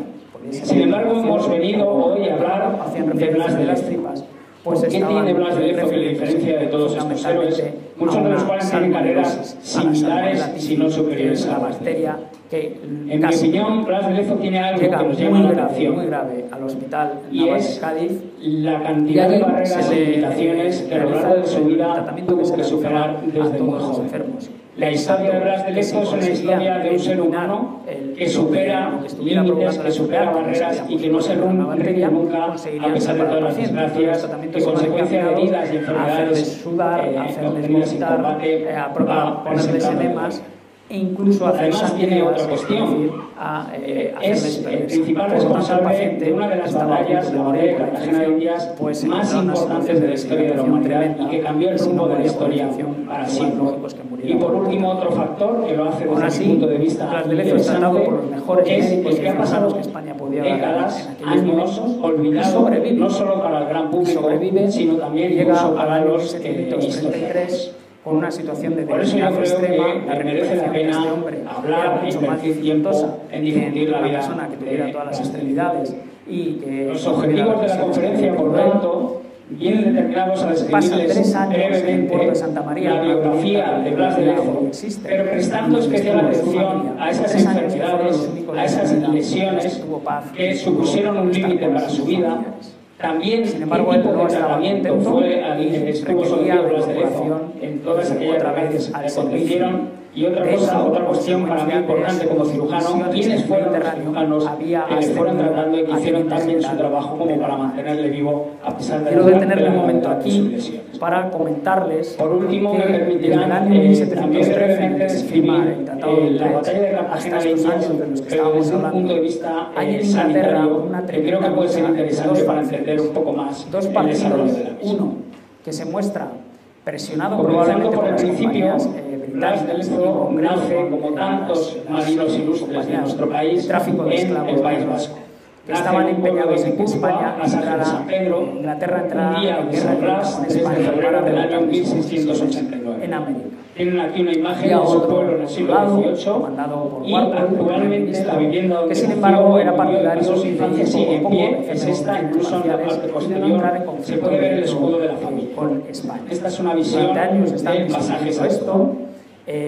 Sin embargo, hemos venido hoy a hablar de Blas de Lezo. tripas. Pues ¿qué tiene Blas de Lezo que le diferencia de todos estos héroes, muchos de los cuales tienen carreras similares, si no superiores a la la bacteria que En mi opinión, Blas de Lezo tiene algo que nos llama la muy atención, grave al hospital y naval es de Cádiz. la cantidad de barreras e limitaciones que a lo largo de su vida tuvo que superar desde muy joven. La historia de Blas de Lezo es una historia de un ser humano que supera límites, que supera barreras y que no se rompe nunca, a pesar de todas las desgracias, que consecuencia de heridas y enfermedades obtenidas en combate, a ponerles enemas e incluso a hacer además tiene otra cuestión. Es el principal responsable de una de las batallas, la batalla de Cartagena de Indias, más importantes de la historia de la humanidad y que cambió el rumbo de la historia para siempre. Y por último, otro factor que lo hace desde mi punto de vista interesante es el que ha pasado décadas, años, olvidado no solo para el gran público, sino también incluso para los historiadores. Con una situación de Por eso yo debilidad creo extrema, que merece la pena hablar e invertir tiempo en difundir la vida persona que tuviera todas las extremidades y que los objetivos de la conferencia, por tanto, vienen determinados a describirles brevemente la biografía de Blas de Lezo, pero prestando especial atención a esas enfermedades, a esas lesiones que supusieron un límite para su vida. También, sin embargo, el tipo de tratamiento fue al que estuvo sometido Blas de Lezo en todas aquellas veces que acontecieron. Y otra cuestión para mí importante como cirujano, ¿quiénes fueron los cirujanos que le fueron tratando y que hicieron también su trabajo como para mantenerle vivo a pesar de Quiero detenerme un la momento gravedad de sus aquí lesiones? Para comentarles Por último, me que permitirán también brevemente describir la batalla de Cartagena de Indias, pero desde un punto de vista sanitario, que creo que puede ser interesante para entender un poco más el desarrollo de la misma. Uno, que se muestra presionado Comenzando probablemente por el las principio, compañías Blas de Lezo nace, como tantos marinos ilustres de nuestro país, en el País Vasco. que estaban empeñados en que España Inglaterra entrara en guerra con España para del año derrotar 1689. en América. Tienen aquí una imagen de su pueblo en el siglo XVIII y actualmente la vivienda donde que sin embargo era partidario de su infancia sigue en pie, es esta, incluso en la parte posterior se puede ver el escudo de la familia. Con España. Esta es una visión del pasaje esto.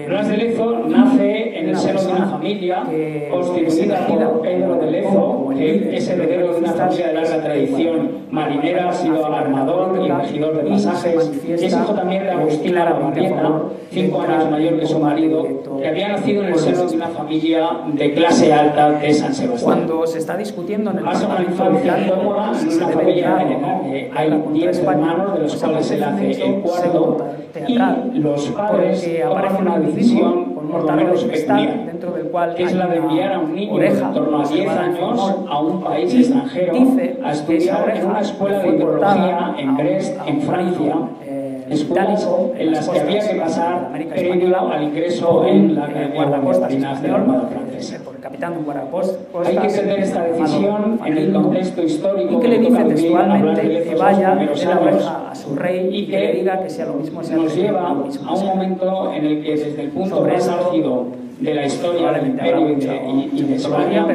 Blas de Lezo nace en el seno de una familia constituida por Pedro de Lezo, que es heredero de una familia de larga tradición marinera, ha sido armador y regidor de pasajes, es hijo también de Agustina Barrieta, 5 años mayor que su marido, que había nacido en el seno de una familia de clase alta de San Sebastián. Cuando se está discutiendo en el pasa una infancia cómoda en una familia en la que hay 10 hermanos, de los cuales él hace el cuarto, y los padres toman una decisión por lo menos peculiar, que es la de enviar a un niño de en torno a 10 años a un país extranjero a estudiar en una escuela de hidrología en Brest, en Francia, escuelas en las que había que pasar previo al ingreso en la Guardacosta de la Armada Francesa. Hay que entender esta decisión en el contexto histórico y que le dice textualmente que vaya de la oreja a su rey y que le diga que sea lo mismo nos lleva a un momento en el que desde el punto más álgido de la historia del imperio y de España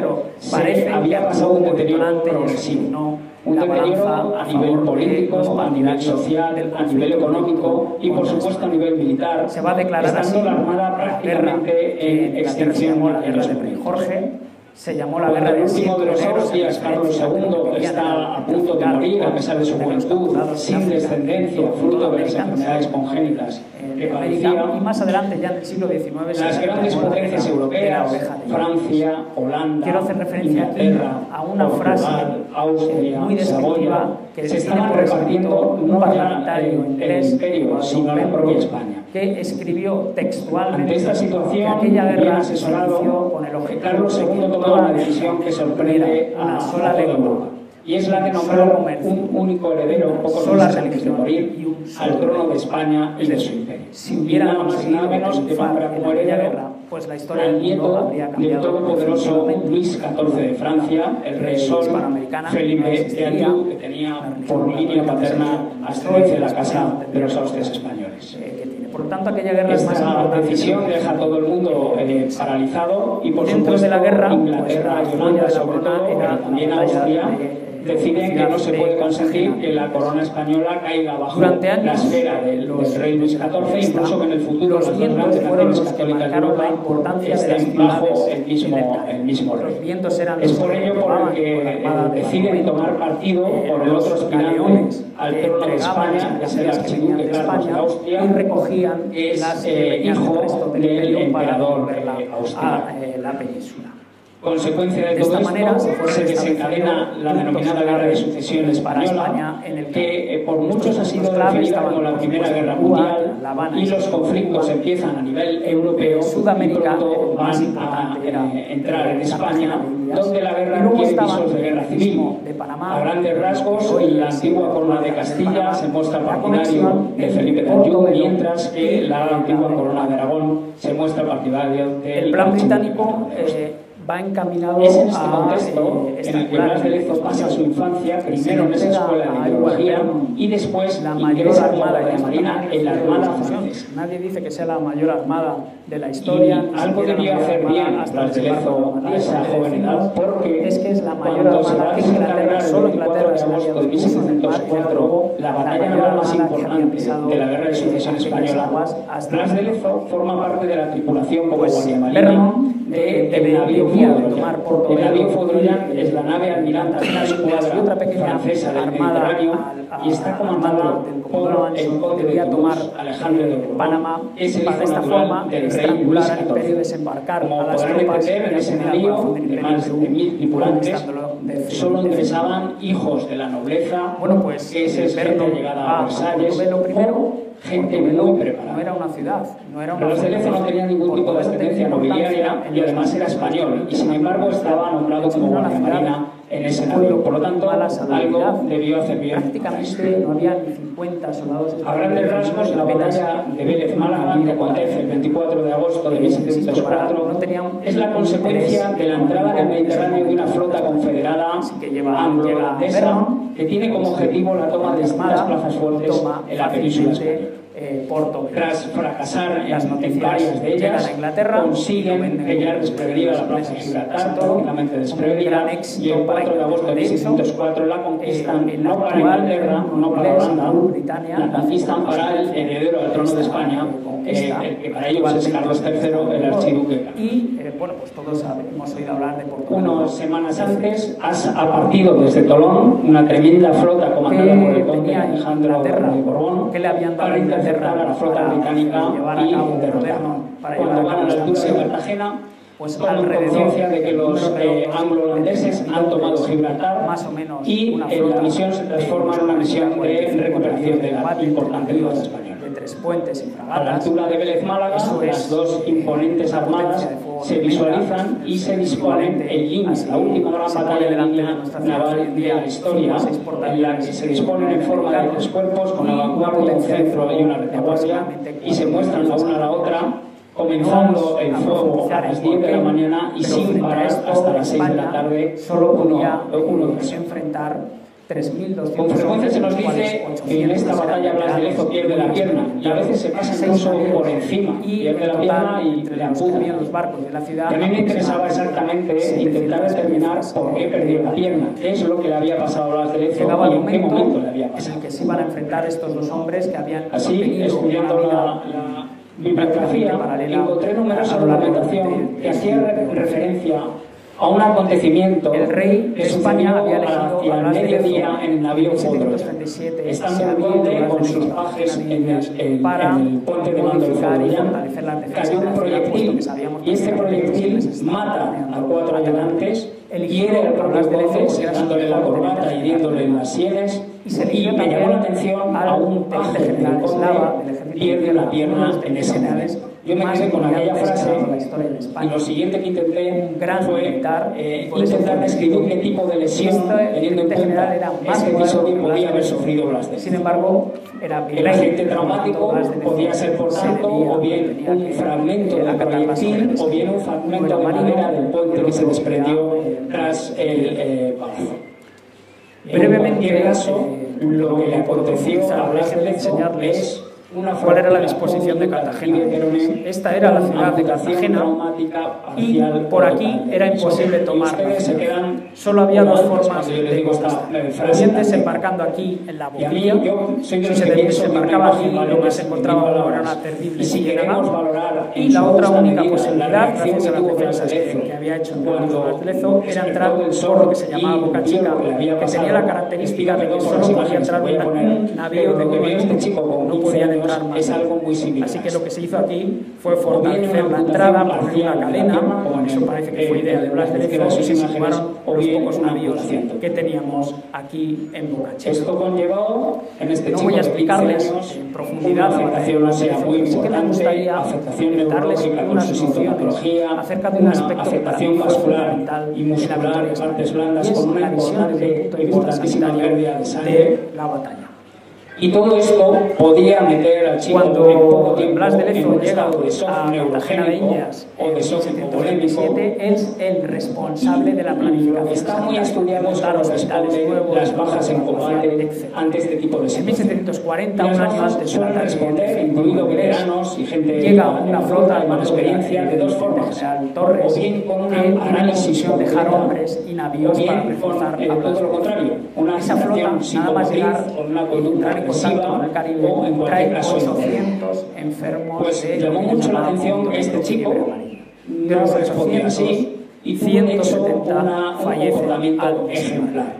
había pasado un deterioro progresivo. Un deterioro a nivel político, a nivel social, a nivel económico y por supuesto a nivel militar. Se va a declarar estando la Armada prácticamente en extinción en los Jorge. Se llamó la guerra del último de los Austrias, Carlos II, está a punto de morir a pesar de su juventud, sin descendencia, fruto de las enfermedades congénitas que padecía. Y más adelante, ya en el siglo XIX, las grandes potencias europeas, Francia, Holanda, quiero hacer referencia Inglaterra, a una frase Austria, muy descriptiva que se estaban repartiendo no ya el imperio, sino la propia España. Que escribió textualmente ante esta situación, aquella guerra asesorado, con el objetivo Carlos II tomó una decisión que sorprende a toda Europa. Y es la de nombrar un único heredero pocos meses antes de morir al trono de España y de su imperio. Si hubiera nada más y nada menos que nombrar como heredero pues la historia al nieto del todopoderoso Luis XIV de Francia, el rey Sol, Felipe de Anjou, que tenía por línea paterna ascendencia de la casa de los Austrias españoles. Por lo tanto, aquella guerra esta decisión deja a todo el mundo paralizado y por supuesto de la guerra, Inglaterra y Holanda sobre todo, pero también Austria, deciden que no se puede consentir que la corona española caiga bajo la esfera del rey Luis XIV, incluso que en el futuro las dos grandes naciones católicas de Europa estén bajo el mismo rey. Es por ello por el que deciden tomar partido por el otro aspirante al trono de España, que es el archiduque Carlos de Austria, que es hijo del emperador austriaco. La península. Consecuencia de todo esto, se desencadena la denominada Guerra de Sucesión Española, que por muchos ha sido definida como la Primera Guerra Mundial, y los conflictos empiezan a nivel europeo y pronto van a entrar en España, donde la guerra tiene visos de guerra civil. A grandes rasgos, la antigua corona de Castilla se muestra partidario de Felipe de Anjou, mientras que la antigua corona de Aragón se muestra partidario del plan británico. Va encaminado es en este contexto en el que Blas de Lezo pasa su infancia primero en esa escuela de hidrología y después ingresa a la de Marina en la Armada francesa. Nadie dice que sea la mayor armada de la historia. Y algo debía hacer bien Blas de Lezo a esa joven edad, porque es que es la mayor armada que Inglaterra, solo Inglaterra, de agosto de 1704, la batalla naval más importante de la Guerra de Sucesión Española. Blas de Lezo forma parte de la tripulación como guardiamarina del navío Foudroyant. El navío Foudroyant es la nave almirante de la escuadra francesa del Mediterráneo y está comandado por el conde de Toulouse, Alejandro de Panamá, es el hijo natural del rey Luis XIV. Como podrán entender, en ese navío de más de 1.000 tripulantes solo ingresaban hijos de la nobleza, que es gente llegada a Versalles, gente muy preparada. No era una ciudad, no era una Blas de Lezo no tenía ningún tipo de ascendencia nobiliaria y además era español, y sin embargo estaba nombrado como guardiamarina en ese navío. Por lo tanto, algo debió hacer bien. Prácticamente no había ni 50 soldados. A grandes rasgos, la batalla de Vélez Málaga, que acontece el 24 de agosto de 1704, es la consecuencia de la entrada en el Mediterráneo de una flota confederada anglo-holandesa que tiene como objetivo la toma de distintas plazas fuertes en la península española. Tras fracasar en varias de ellas, consiguen pillar desprevenida la plaza de Gibraltar, prácticamente desprevenida, y el 4 de agosto de 1704 la conquistan no para Inglaterra, no para Holanda, la conquistan para el heredero al trono de España, que para ellos es Carlos III, el archiduque. Y bueno, pues todos hemos oído hablar de Portugal. Unas semanas antes ha partido desde Tolón una tremenda flota comandada por el conde Alejandro de Borbón para interceptar a la flota británica y derrotarla. Cuando van a la altura de Cartagena, pues toman conciencia de que los anglo-holandeses han tomado Gibraltar y la misión se transforma en una misión de recuperación de la importante flota española. A la altura de Vélez Málaga, las dos imponentes armadas se visualizan y se disponen en línea, la última gran batalla de la línea naval de la historia, en la que se disponen en forma de tres cuerpos, con la vanguardia, un centro y una retaguardia, y se muestran la una a la otra, comenzando el fuego a las 10 de la mañana y sin parar hasta las 6 de la tarde, uno tras enfrentar 3.200. Con frecuencia se nos dice que en esta batalla Blas de Lezo pierde la pierna, y a veces se pasa incluso por encima, pierde la pierna y le amputan. Y a mí me interesaba exactamente intentar determinar por qué perdió la pierna, qué es lo que le había pasado a Blas de Lezo y en qué momento le había pasado. En el que se iban a enfrentar estos dos hombres que habían así, estudiando la bibliografía, encontré numerosa documentación que hacía referencia a un acontecimiento el rey de España había elegido hacia el mediodía en el navío Fodor, estando el conde con sus pajes en el puente de mando del Fodor. Cayó un proyectil y este proyectil mata a 4 ayudantes, hiere al propio conde, sacándole la corbata y hiriéndole en las sienes, y me llamó la atención a un paje del conde pierde la pierna en ese momento. Yo me quedé con aquella frase y lo siguiente que intenté fue intentar describir qué tipo de lesión, teniendo en cuenta este episodio, podía haber sufrido Blas de Lezo. Sin embargo, el agente traumático podía ser, por tanto, o bien un fragmento del proyectil o bien un fragmento de madera del puente que se desprendió tras el palazo. En cualquier caso, lo que le aconteció a Blas de Lezo es cuál era la disposición de Cartagena. Esta era la ciudad de Cartagena y por aquí era imposible tomarla. Solo había dos formas de conquistar. O bien desembarcando aquí en la boquilla, si se desembarcaba aquí lo que se encontraba era una terrible ciénaga, y la otra única posibilidad, gracias a las defensas que había hecho Blas de Lezo, era entrar por lo que se llamaba Boca Chica, que tenía la característica de que solo podía entrar un navío de huevo, no podían entrar más. Es algo muy similar. Así que lo que se hizo aquí fue fortalecer la entrada, poner una cadena, eso parece que fue idea de Blas de Lezo, y se situaron los pocos navíos que teníamos aquí en Boca Chica. Esto conllevó, en este no voy a explicarles en profundidad la afectación muy sí que me gustaría darles una sintomatología acerca de un aspecto afectación vascular y muscular de partes blandas con una importantísima pérdida de sangre de la batalla. Y todo esto podía meter al chico en poco tiempo Blas de Lezo en un llega estado de shock neurogénico o de shock hipovolémico. Es el responsable de la planificación. Está muy estudiado sobre las bajas en combate ante este tipo de en 1740, un año antes suelen responder, incluido veteranos y gente llega una flota con experiencia de dos formas, o bien con una análisis de dejar hombres y navíos para reforzar todo lo contrario, una acción psicomotriz o una conducta agresiva o en cualquier caso 800 enfermos. Pues llamó mucho la atención que este chico no respondía así y 170 fallecen ejemplar.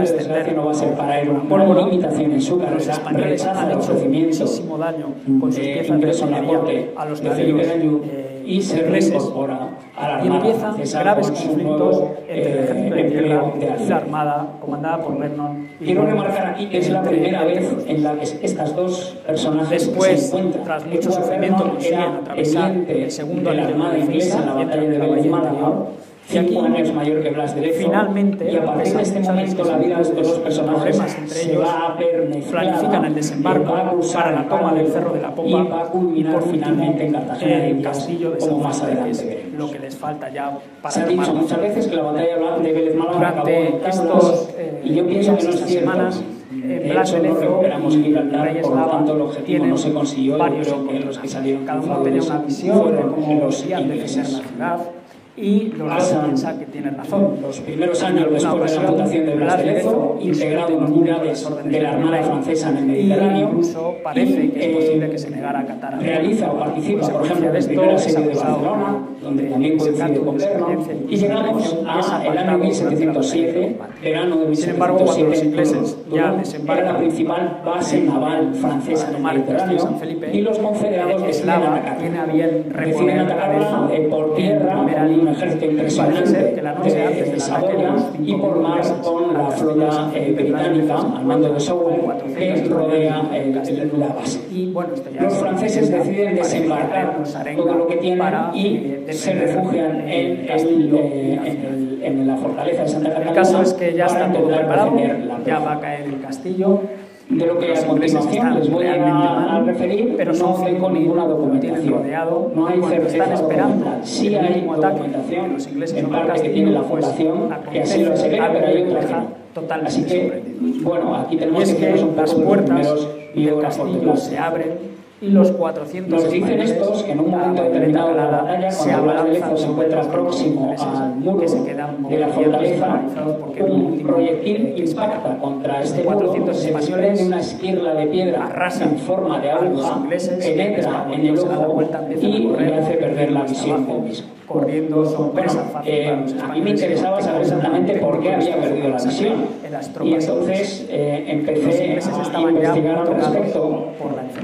de desgracia no va a ser para él un polvo de imitación en su carrera, rechaza el ofrecimiento muchísimo daño con sus piezas ingreso en la corte a los de Felipe nacidos Gallú y se reincorpora a la y Armada empiezan francesa graves con su conflictos nuevo entre el ejército de empleo tierra de y la artillería. Armada comandada por Vernon. Quiero remarcar aquí que es la primera vez en la que estas dos personajes después, se encuentran. tras mucho sufrimiento, consiguen atravesar el segundo de la año Armada de inglesa en la defensa batalla de Vélez Málaga, y aquí 5 años mayor que Blas de Lezo, finalmente, y a partir de este momento la vida de estos dos personajes entre se ellos va a ver mezclada, planifican el desembarco va a cruzar para la toma del Cerro de la Popa y va a culminar por último, finalmente en Cartagena de el Indias, castillo de como San más Felipe, adelante que es veremos. lo que les falta ya para Se ha dicho tomar muchas veces que la batalla de Vélez Málaga acabó en durante tablas, estos y yo pienso que no es estas cierto. semanas. De Blas hecho, de no Lezo recuperamos y Gibraltar, Reyes por lo Lava tanto el objetivo tienen no se consiguió. Yo varios creo que los encuentros. que salieron Cada uno tenía una visión de cómo habían de ser la ciudad, y los dos piensan que tienen razón. Los primeros años después de la fundación de Blas de Lezo, integrado en unidades de la Armada francesa en el Mediterráneo, incluso parece que es posible que se negara a acatar a realiza o participa, por ejemplo, en el primer asedio de Barcelona, donde también coincide con Vernon, y llegamos al año 1707, verano de 1707, sin embargo, cuando los ingleses ya desembarcan era la principal base naval francesa en el Mediterráneo, y los confederados deciden atacarla por tierra, con un ejército impresionante de Saboya, y por mar con la flota británica al mando de Sowell, que rodea la base. Los franceses deciden desembarcar todo lo que tienen y se refugian en la fortaleza de Santa Catalina. El caso es que ya está todo preparado, ya va a caer el castillo. De lo que a continuación les voy a referir, pero no tengo ninguna documentación. No hay certeza documental. Sí hay documentación en parte que tiene la fundación, que así lo asevera, pero hay otra que no. Así que, bueno, aquí tenemos que ver un poco las de los puertas primeros del castillo se abren y los 400 nos dicen estos que en un momento determinado de la batalla, cuando Blas de Lezo se encuentra próximo al muro de la fortaleza, un proyectil impacta contra este muro, se desprende una esquirla de piedra en forma de aguja, penetra en el ojo y le hace perder la visión del mismo. Corriendo sorpresa a mí me interesaba saber exactamente por qué había perdido la visión, y entonces empecé a investigar al respecto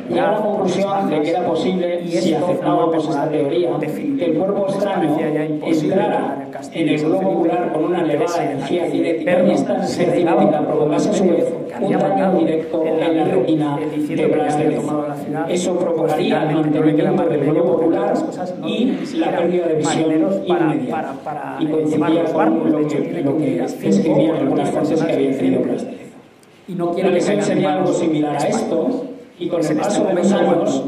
y a la conclusión de que era posible, si aceptábamos esta teoría, que el cuerpo extraño entrara en el globo ocular con una elevada energía cinética, y esta energía cinética provocase a su vez un daño directo en la retina de Blas de Lezo. Eso provocaría el mantenimiento del globo ocular y la pérdida de visión inmediata, y coincidía con lo que describían algunas fuentes que había tenido Blas de Lezo. La lesión sería algo similar a esto, y con el paso de los años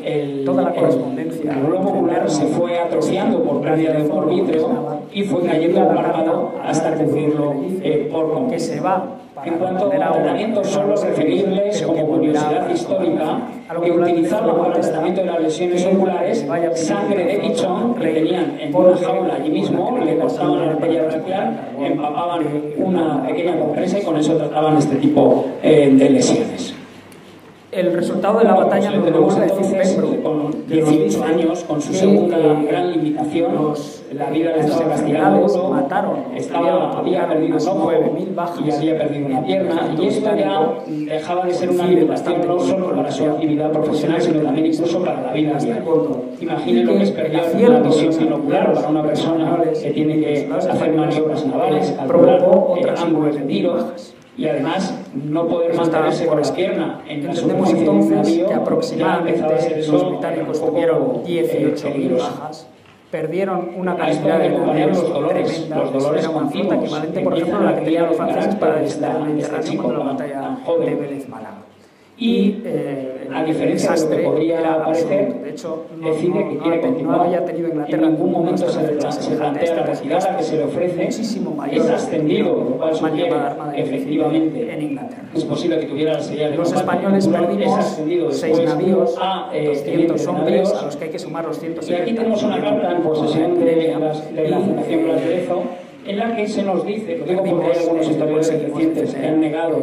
el globo ocular se fue atrofiando por pérdida de humor vítreo y fue cayendo al párpado hasta cubrirlo por completo. En cuanto a tratamientos, solo referirles como curiosidad histórica que utilizaban para el tratamiento de las lesiones oculares sangre de pichón que tenían en una jaula allí mismo, le cortaban la arteria braquial, empapaban una pequeña compresa y con eso trataban este tipo de lesiones. El resultado de la batalla lo tenemos entonces con 18 años, con su segunda gran limitación. La vida le estaba castigando duro, había perdido un ojo y había perdido una pierna, y esto ya dejaba de ser una limitación no solo para su actividad profesional, sino también incluso para la vida diaria. Imaginen lo que es perder la visión binocular para una persona que tiene que hacer maniobras navales, calcular ángulos de tiro, y además no poder mantenerse con la pierna en la superficie de un navío. Que aproximadamente los británicos tuvieron 18.000 bajas, perdieron una cantidad de navíos tremenda. Los dolores era una flota equivalente, por ejemplo, a la que tenían los franceses para defender el Mediterráneo contra la batalla de Vélez Málaga. Y a diferencia de lo que podría parecer, de hecho, decide que quiere continuar. En ningún momento se plantea la retirada que se le ofrece, es ascendido, lo cual sugiere efectivamente en Inglaterra. es posible que tuviera la serie de los españoles perdimos 6 navíos a 200 hombres, a los que hay que sumar los 170. Y aquí tenemos una carta en posesión de la Fundación Blas de Lezo, en la que se nos dice, lo digo porque hay algunos historiadores recientes que han negado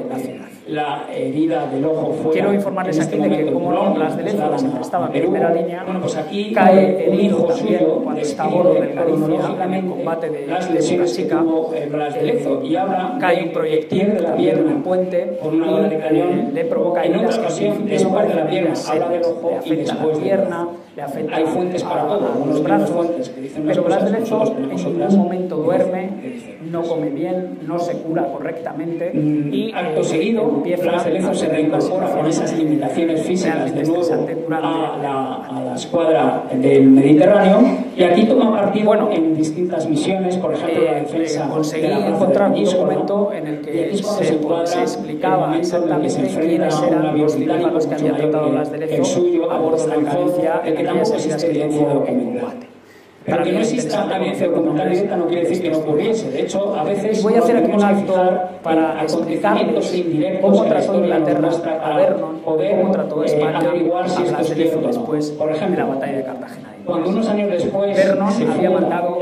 la herida del ojo fuera. Quiero informarles aquí de que, como no, Blas de Lezo, que siempre estaba en primera línea, bueno, pues aquí cae herido también cuando está a bordo del Galicia en el combate de las lesiones que tuvo Blas de Lezo, y habla cae un proyectil también en un puente por una bala de cañón, le provoca heridas que después de la pierna, habla del ojo, le afecta la pierna, le afecta hay fuentes para todo, a los brazos, pero Blas de Lezo en ningún momento duerme, no come bien, no se cura correctamente y acto seguido Blas de Lezo se reincorpora con esas limitaciones físicas de nuevo a la escuadra del Mediterráneo, y aquí toma partido en distintas misiones, por ejemplo la defensa. Conseguí encontrar un documento en el que se explicaba exactamente quiénes eran los cirujanos que habían tratado Blas de Lezo a bordo del Galicia en aquellas heridas que tuvo en combate. Pero que no exista una evidencia documental directa no quiere decir que no ocurriese. De hecho, a veces... Y voy a hacer aquí un acto para explicarles cómo trató Inglaterra a Vernon, cómo trató España a Blas de Lezo después de la batalla de Cartagena. Cuando unos años después Vernon había mandado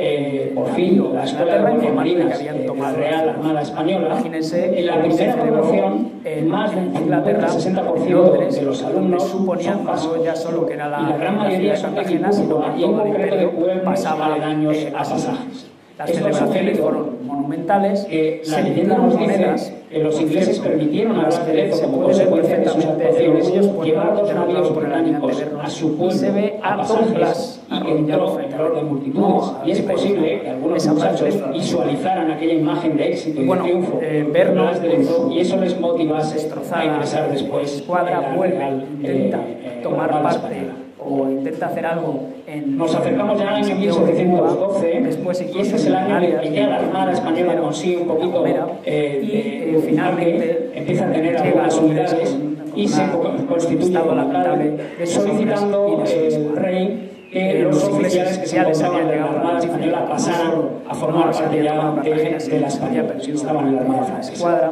por fin la escuela de guardias marinas que habían tomado la Real Armada Española, imagínense, en la primera promoción más de Inglaterra, 60% de los alumnos suponían no ya solo que era la gran mayoría de Cartagena, sino que todo el imperio pasaba daños a pasajes. Las celebraciones fueron monumentales, la leyenda nos dice que los ingleses permitieron a Blas de Lezo, como consecuencia de sus actuaciones, llevar 2 navíos británicos a su pueblo a pasajes, y que entró en terror de multitudes. Y es posible que algunos muchachos visualizaran aquella imagen de éxito y de triunfo de Blas de Lezo, y eso les motivase a ingresar después. La escuadra vuelve, intenta tomar parte o intenta hacer algo Nos acercamos ya al año 1712, después y este es el año en el que la Armada Española consigue un poquito y finalmente empieza a tener algunas unidades y se constituye lamentable, solicitando el rey que los oficiales que se encontraban en la Armada Española pasaran a formar parte ya de la España, pero sí estaban en la Armada Francesa.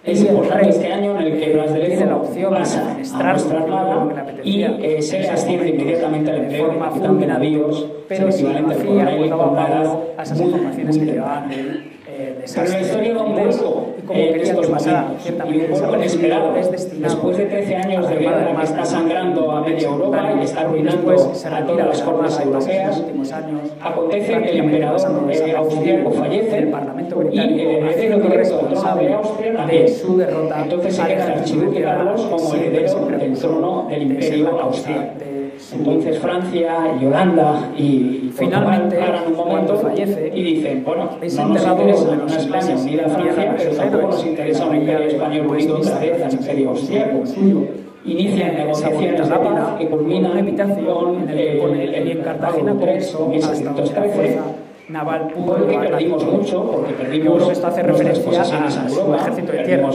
Es importante este año en el que Blas de Lezo pasa a nuestra armada y se asciende inmediatamente al empleo de capitán de navíos, pero sí hacía a esas informaciones que llevaban pero la historia va un vuelco en estos momentos, y un vuelco inesperado. Después de 13 años de guerra que está sangrando a media Europa y está arruinando a todas las cortes europeas, acontece que el emperador austríaco fallece y el heredero directo al trono de Austria también. Entonces se queda el archiduque Carlos como heredero del trono del imperio austríaco. Entonces Francia y Holanda y finalmente paran un momento fallece y dicen, bueno, no nos interesa una España unida a Francia, pero tampoco nos interesa un imperio español unido otra vez al imperio austríaco. Inician negociaciones rápidas que culminan con el Cartagena Congreso 1713. Naval porque perdimos mucho, porque perdimos esto hace referencia a su ejército de tierra,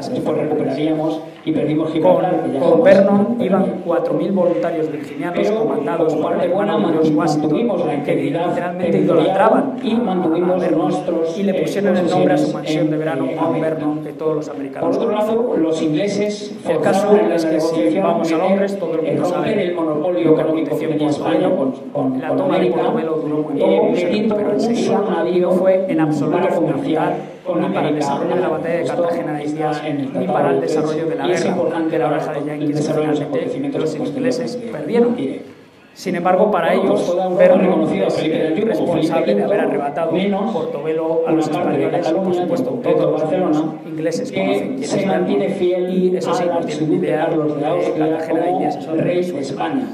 después recuperaríamos y perdimos Gibraltar. Con Vernon iban 4.000 voluntarios virginianos comandados por el buena mantuvimos la integridad, literalmente idolatraban y mantuvimos nuestros y le pusieron el nombre a su mansión de verano Mount Vernon, que todos los americanos. Por otro lado, los ingleses, el caso es que si vamos a Londres, todo el mundo sabe el monopolio económico que tenía España con la toma de Portobelo duró muy poco, pero enseguida no fue en absoluto fundamental ni para el desarrollo de la batalla de Cartagena de Indias ni para el desarrollo de la guerra de la Oreja de Yankees, que finalmente los ingleses perdieron. Sin embargo, para ellos, Vernon es responsable de haber arrebatado Portobelo a los españoles, por supuesto, todos los ingleses conocen quién es Vernon, y eso sí, no tienen idea de Cartagena de Indias, son reyes de España.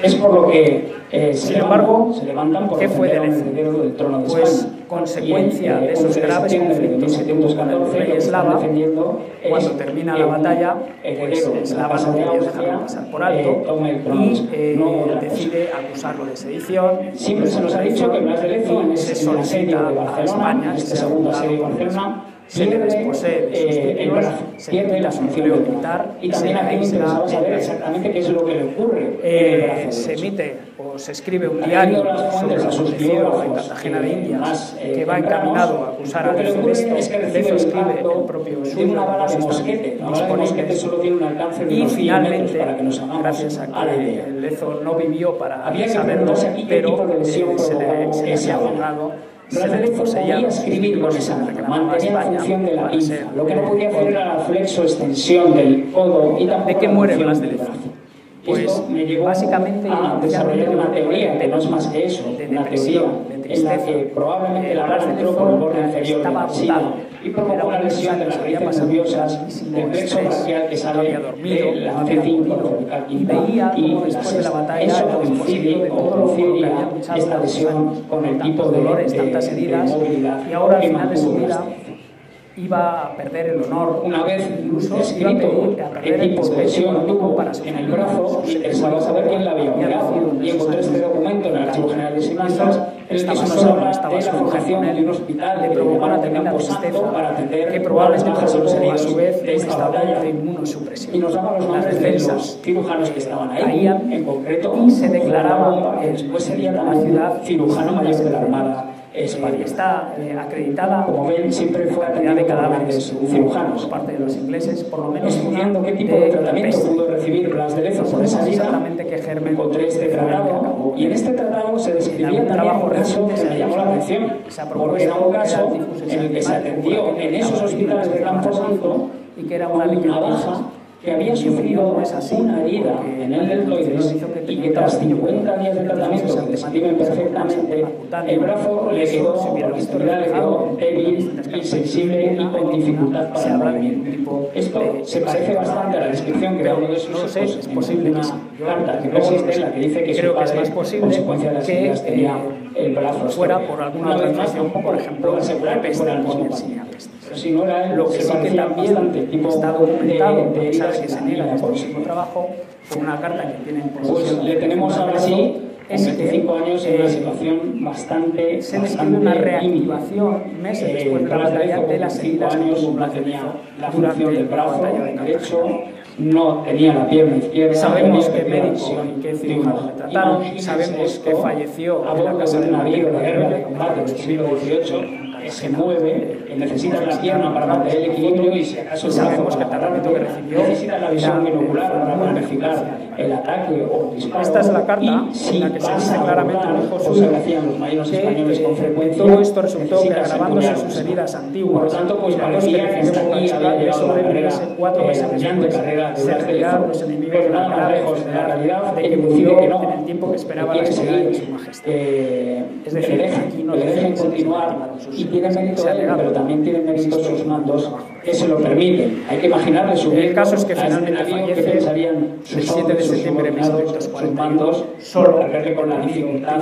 Es por lo que sin embargo, se levantan por ¿qué fue del trono de pues España? Consecuencia de esos graves conflictos que tuvo con el rey eslava, cuando termina la batalla, pues Eslava no quería dejarlo pasar por alto y decide acusarlo de sedición. Siempre se nos ha dicho que Blas de Lezo en ese asedio de Barcelona, este segundo asedio de Barcelona, se le desposee de sus títulos, se le quita su empleo militar y también aquí nos interesa saber exactamente qué es lo que le ocurre. Se emite o se escribe un diario sobre lo sucedido en Cartagena de Indias que va encaminado a acusar a Lezo de esto. Lezo escribe el propio suyo, y finalmente, gracias a que Lezo no vivió para saberlo, pero se le había juzgado, Blas de Lezo podía escribir con esa mano, mantenía la función de la pinza. Lo que no podía hacer era la flexo-extensión del codo y tampoco ¿De qué muere Blas de Lezo? Pues me llevó básicamente a desarrollar una teoría, que no es más que eso, una teoría en la que probablemente la bala entró por el borde inferior del axila y provocó una lesión de las raíces nerviosas del plexo braquial que sale de la C5 y eso coincidiría esta lesión con el tipo de movilidad y ahora al final de su vida iba a perder el honor. Una vez incluso escrito qué tipo de lesión tuvo en el brazo, me interesaba saber quién la había operado. Y encontré este documento en el Archivo General de Simancas, en el que se nos habla de la formación de un hospital de Provocana de Camposanto para atender que probablemente a los heridos a su vez de esta batalla. de inmunosupresión. Y nos daba los nombres de los cirujanos que estaban ahí, en concreto, y se declaraba que después sería la ciudad cirujano mayor de la Armada Española. Está acreditada, como ven, siempre fue cantidad de cadáveres de cirujanos. por parte de los ingleses, por lo menos estudiando qué tipo de tratamiento pudo recibir Blas de Lezo por esa vida, encontré este tratado y en este tratado se describía también un caso que me llamó la atención, porque era un caso en el que se atendió en esos hospitales de Camposanto y que era a una baja que había sufrido una herida en el deltoides y que tras 50 días de tratamiento que describen perfectamente, el brazo le quedó, la extremidad le quedó débil, insensible y con dificultad para el movimiento. Esto se parece bastante a la descripción que da uno de sus hijos en una carta que no existe, en la que dice que su padre, a consecuencia de las heridas, tenía el brazo fuera por alguna otra infección, por ejemplo, asegurar que fuera el mismo padre. Pero si no era él, lo que sí que también está documentado, a pesar de que se niega el próximo trabajo, con una carta que tiene en posesión. Pues le tenemos ahora sí, en 25 años, en una situación bastante. Se describe una reactivación meses después de la batalla de las heridas que tuvo Blas de Lezo durante la batalla de Cartagena. No tenía la pierna izquierda. Sabemos que médicos y que cirujanos le trataron, sabemos que falleció en la casa de Madrid de guerra de combate del siglo XVIII. Se mueve, necesita la pierna para mantener el equilibrio y si acaso sabemos que el tratamiento que recibió necesita la visión binocular para planificar el ataque o el disparo. Esta es la carta en la que se dice claramente un hijo suyo que todo esto resultó que agravándose sus heridas antiguas. Por tanto, pues parecía que hasta aquí había llegado la carrera, brillante carrera de Blas de Lezo, los enemigos pero nada más lejos de la realidad de que murió en el tiempo que esperaba la llegada de su majestad. Es decir, que le dejen continuar y tiene mérito él, pero también tienen mérito sus mandos que se lo permiten. Hay que imaginarle subir. El caso es que finalmente fallece pensarían el 7 de septiembre de 1941, sus mandos solo al verle con la dificultad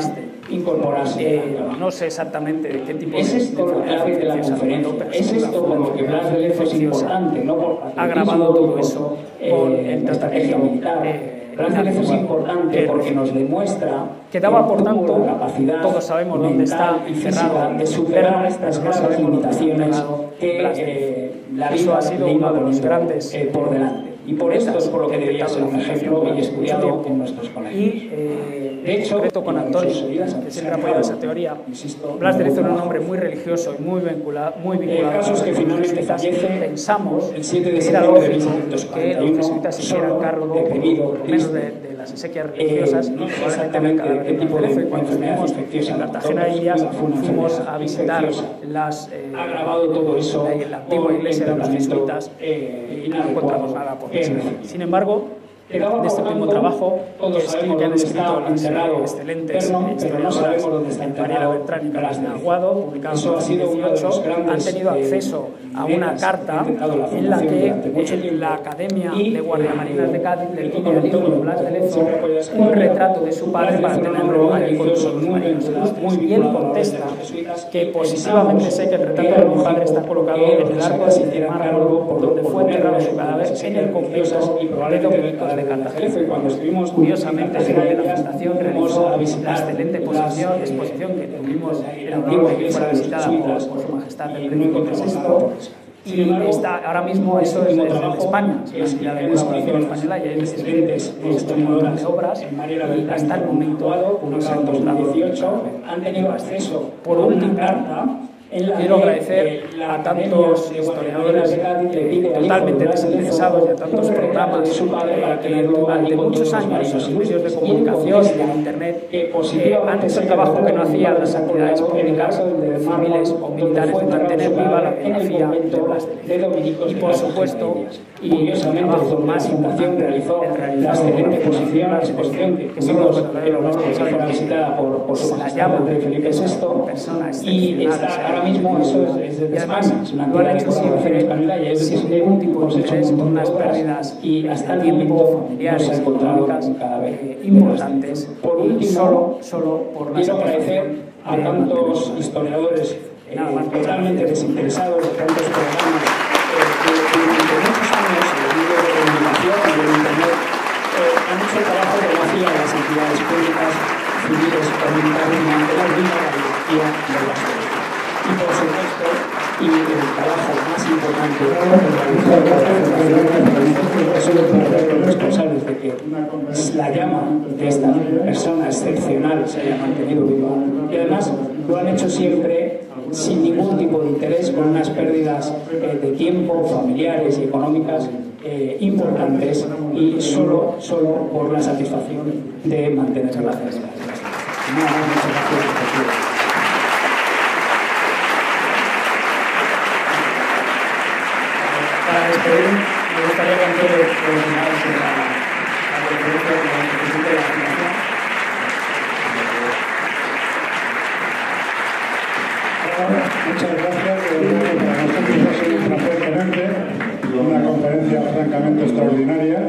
incorporarse. No sé exactamente de qué tipo es esto lo clave de la conferencia. Es esto por lo que Blas de Lezo es importante, no por ha grabado todo eso por la estrategia militar. Blas de Lezo es importante porque nos demuestra que daba, por tanto, la capacidad, todos sabemos dónde está encerrado, de superar estas graves limitaciones que la vida ha sido uno de los grandes por delante. Y por esto es por lo que debería ser un ejemplo y estudiado en nuestros colegios. Y, de hecho, con Antonio, que siempre ha apoyado esa teoría, Blas de Lezo era un hombre muy religioso y muy vinculado. El caso es que finalmente fallece pensamos el 7 de que era septiembre de lógico que los jesuitas se hicieran cargo, por lo menos de las exequias religiosas, no sé exactamente qué tipo de cuando estuvimos en Cartagena de Indias, fuimos a visitar ha grabado todo eso la antigua iglesia de los jesuitas y no encontramos nada por eso. Sin embargo, de este último trabajo, que han escrito las excelentes historiadoras Mariela Beltrán y Carolina Aguado, publicado en 2018, han tenido acceso a una carta en la que la Academia de Guardiamarinas de Cádiz le pide al hijo de Blas de Lezo un retrato de su padre para tenerlo allí con todos los marinos ilustres. Y él contesta que positivamente sé que el retrato de mi padre está colocado en el arco de mármol por donde fue enterrado su cadáver en el convento de dominicos de Cartagena. Curiosamente, el de la Fundación realizó la excelente exposición que tuvimos el honor de que fuera visitada por su majestad el rey Felipe VI. Y ahora mismo eso es desde España, es la de colaboración española, y hay excelentes expositoras de obras, y hasta el momento no se han mostrado. Han tenido acceso por última carta Quiero agradecer a tantos historiadores totalmente desinteresados y a tantos programas que durante muchos años los medios de comunicación y en Internet han hecho el trabajo que no hacían las entidades públicas, civiles o militares, de mantener viva la biografía de Blas de Lezo. Y por supuesto, y el trabajo más importante, el realizado una exposición que seguro que lo vamos a ver visitada por se la llama de Felipe VI, persona excepcional. Ahora mismo eso es de España, es una entidad de colaboración española y es sin ningún tipo de interés, con unas pérdidas y hasta tiempo familiares y económicas importantes. Por último, solo por las quiero agradecer a tantos historiadores totalmente desinteresados de tantos programas que durante muchos años en los medios de comunicación y en Internet han hecho el trabajo que no hacían las entidades públicas, civiles o militares, de mantener viva la biografía de Blas de Lezo. Y por supuesto, y el trabajo más importante que realizó los responsables de que la llama de esta persona excepcional se haya mantenido viva. Y además lo han hecho siempre sin ningún tipo de interés, con unas pérdidas de tiempo, familiares y económicas importantes, y solo por la satisfacción de mantener relaciones. Muchas gracias. Para despedir, me gustaría que Antonio coordinase la conferencia con el presidente de la Fundación. Muchas gracias. Para nosotros ha sido un placer tenerte. Una conferencia francamente extraordinaria.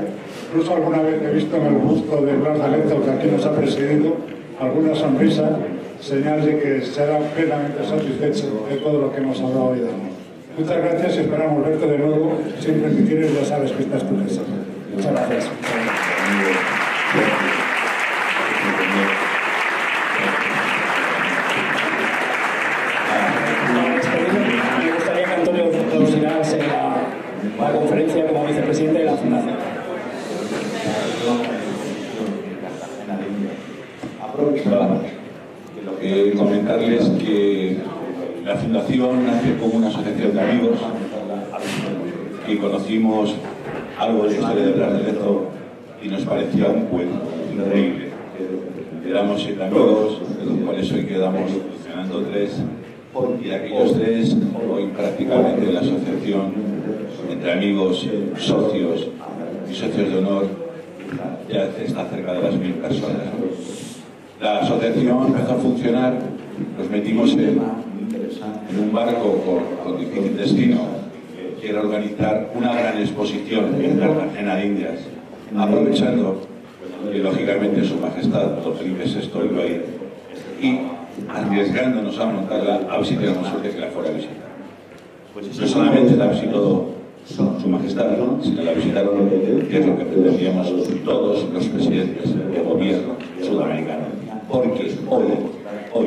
Incluso alguna vez he visto en el busto de Blas de Lezo, que aquí nos ha presidido, alguna sonrisa, señal de que será plenamente satisfecho de todo lo que hemos hablado hoy. Muchas gracias y esperamos verte de nuevo. Siempre que quieres ya sabes que estás tu casa. Muchas gracias. Me gustaría que Antonio considerase la conferencia como vicepresidente de la Fundación. Comentarles que la Fundación nace como una asociación de amigos y conocimos algo de la historia de Blas de Lezo y nos parecía un cuento increíble. Éramos 7 amigos, de los cuales hoy quedamos funcionando 3, y de aquellos 3, hoy prácticamente la asociación, entre amigos, socios y socios de honor, ya está cerca de las 1000 personas. La asociación empezó a funcionar, nos metimos en un barco con difícil destino, que era organizar una gran exposición en Cartagena de Indias, aprovechando que lógicamente Su Majestad, don Felipe VI, iba a ir, y arriesgándonos a montarla, a ver si teníamos suerte que la fuera a visitar. No solamente la visitó Su Majestad, sino la visitaron, que es lo que pretendíamos todos los presidentes de gobierno sudamericano. Porque hoy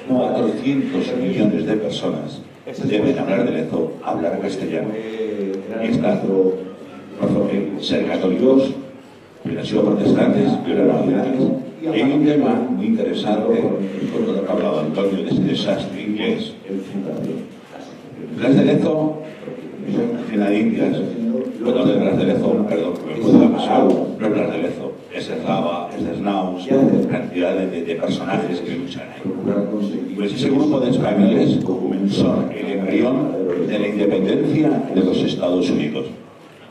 400 millones de personas deben hablar de Lezo, hablar castellano y estar ser católicos, pero han sido protestantes y ahora liberales. Y hay un tema muy interesante con lo que ha hablado Antonio de ese desastre inglés. Blas de Lezo, Cartagena de Indias, no de Blas de Lezo, perdón, me puedo la pasar, no es Blas de Lezo, es Eslava, es Desnaus, cantidad de personajes que luchan ahí. Pues ese grupo de españoles son el embrión de la independencia de los Estados Unidos.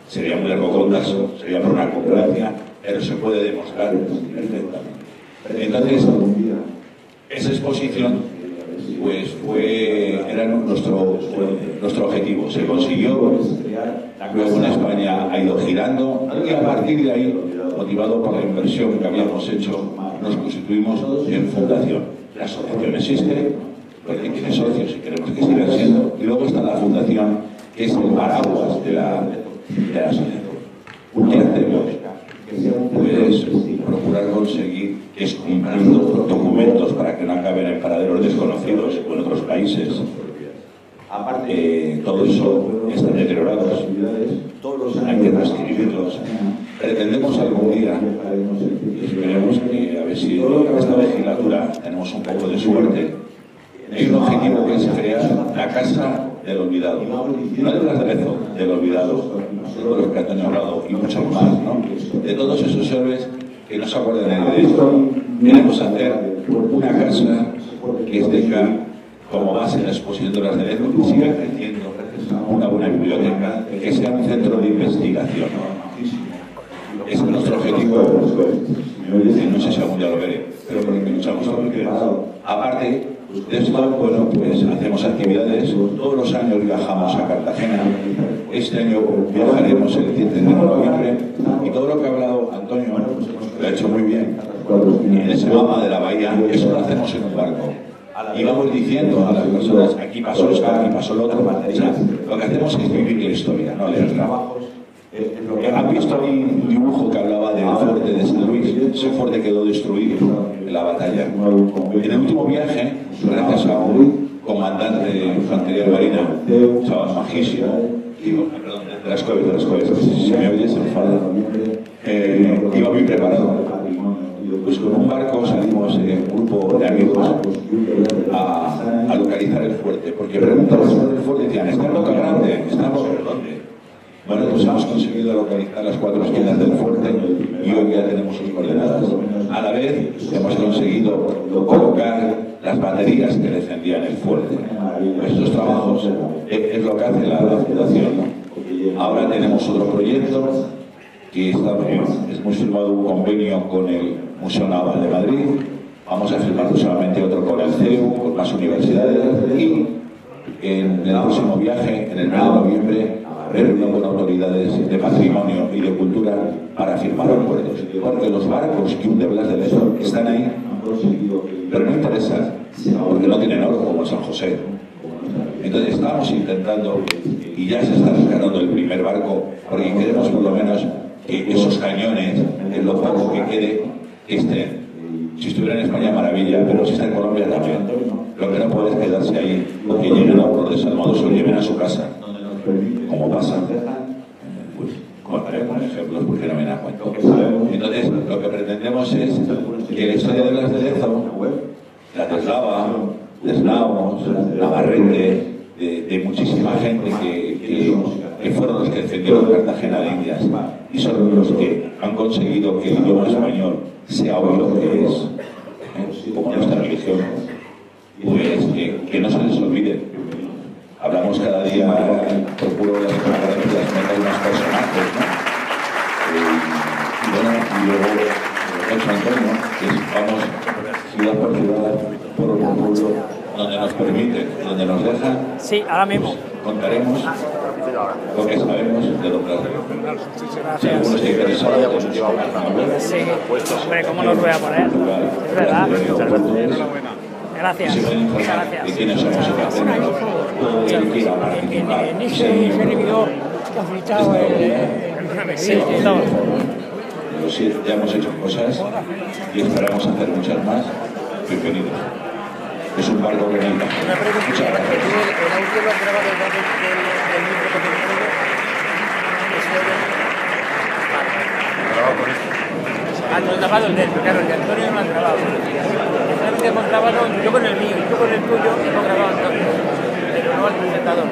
Sería muy largo contarlo, sería por una conferencia, pero se puede demostrar perfectamente. Entonces, esa exposición pues era nuestro objetivo, se consiguió, luego en España ha ido girando y a partir de ahí, motivado por la inversión que habíamos hecho, nos constituimos en fundación. La asociación existe, porque tiene socios y queremos que siga siendo, y luego está la fundación, que es el paraguas de la asociación. ¿Qué hacemos? Pues procurar conseguir que es comprando documentos para que no acaben en paraderos desconocidos o en otros países. Todo eso está deteriorado, hay que reescribirlos. Pretendemos algún día, y esperemos que a ver si en esta legislatura tenemos un poco de suerte. Hay un objetivo que es crear la casa del olvidado. No de Blas de Lezo, del olvidado, de los que Antonio ha hablado y muchos más, ¿no? De todos esos héroes que no se acuerdan de esto. Queremos hacer una casa que tenga como base la exposición de Blas de Lezo, que siga creciendo, una buena biblioteca, que sea un centro de investigación. Es nuestro objetivo, no sé si algún día lo veré, pero por lo que luchamos todo el tiempo. Aparte de esto, bueno, pues hacemos actividades, todos los años viajamos a Cartagena, este año viajaremos el 7 de noviembre, y todo lo que ha hablado Antonio, lo ha hecho muy bien, en ese mapa de la bahía, eso lo hacemos en un barco. Y vamos diciendo a las personas, aquí pasó esto, aquí pasó lo otro, o sea, lo que hacemos es vivir la historia, no leer trabajos. ¿Han visto un dibujo que hablaba del fuerte de San Luis? Ese fuerte quedó destruido en la batalla. En el último viaje, gracias a un comandante de infantería marina, un chaval majísimo, perdón, de las Cuevas, si se me oye, se me enfada, iba muy preparado. Pues con un barco salimos, un grupo de amigos, a localizar el fuerte, porque preguntaban por el fuerte y decían, ¿está en Boca Grande? ¿Está en Boca Grande? Bueno, pues hemos conseguido localizar las 4 esquinas del fuerte y hoy ya tenemos sus coordenadas. A la vez hemos conseguido colocar las baterías que defendían el fuerte. Estos trabajos es lo que hace la fundación, ¿no? Ahora tenemos otro proyecto que hemos firmado un convenio con el Museo Naval de Madrid. Vamos a firmar próximamente otro con el CEU, con más universidades, y en el próximo viaje, en el mes de noviembre, reunión con autoridades de patrimonio y de cultura para firmar acuerdos. Porque los barcos que hunde Blas de Lezo están ahí, pero no interesan, porque no tienen oro como San José. Entonces estamos intentando, y ya se está rescatando el primer barco, porque queremos por lo menos que esos cañones, en lo poco que quede, estén. Si estuviera en España, maravilla, pero si está en Colombia también. Lo que no puede es quedarse ahí, porque lleguen a uno de Salmado, se lo lleven a su casa. Como pasa, pues contaré con ejemplos porque no me da cuenta. Entonces, lo que pretendemos es que la historia de Blas de Lezo, la de Eslava, de Esnaos, Navarrete, de muchísima gente que fueron los que defendieron Cartagena de Indias y son los que han conseguido que el idioma español sea hoy lo que es, como nuestra religión, pues que no se les olvide. Hablamos cada día, procuro las metas de unos personajes, ¿no? Y bueno, y luego el hecho Antonio, que vamos ciudad por ciudad, pueblo por pueblo, donde nos permiten, donde nos dejan. Sí, ahora mismo. Contaremos lo que sabemos de los Blas de Lezo. Si alguno está interesado, sí, hombre, ¿cómo nos voy a poner? Es verdad. Gracias. Muchas gracias. ¿De quiénes somos y qué hacemos? Todo el que quiera participar. En ese servidor que ha fritado Sí, todo. Pero sí, ya hemos hecho cosas y esperamos hacer muchas más. Bienvenidos. Es un barco que necesita. Muchas gracias. El audio lo han grabado del libro que te traigo. Grabado con esto. No he grabado el de él, pero claro, el de Antonio no lo han grabado. Solamente hemos grabado, yo con el mío y tú con el tuyo, hemos grabado Antonio. Pero no al presentador.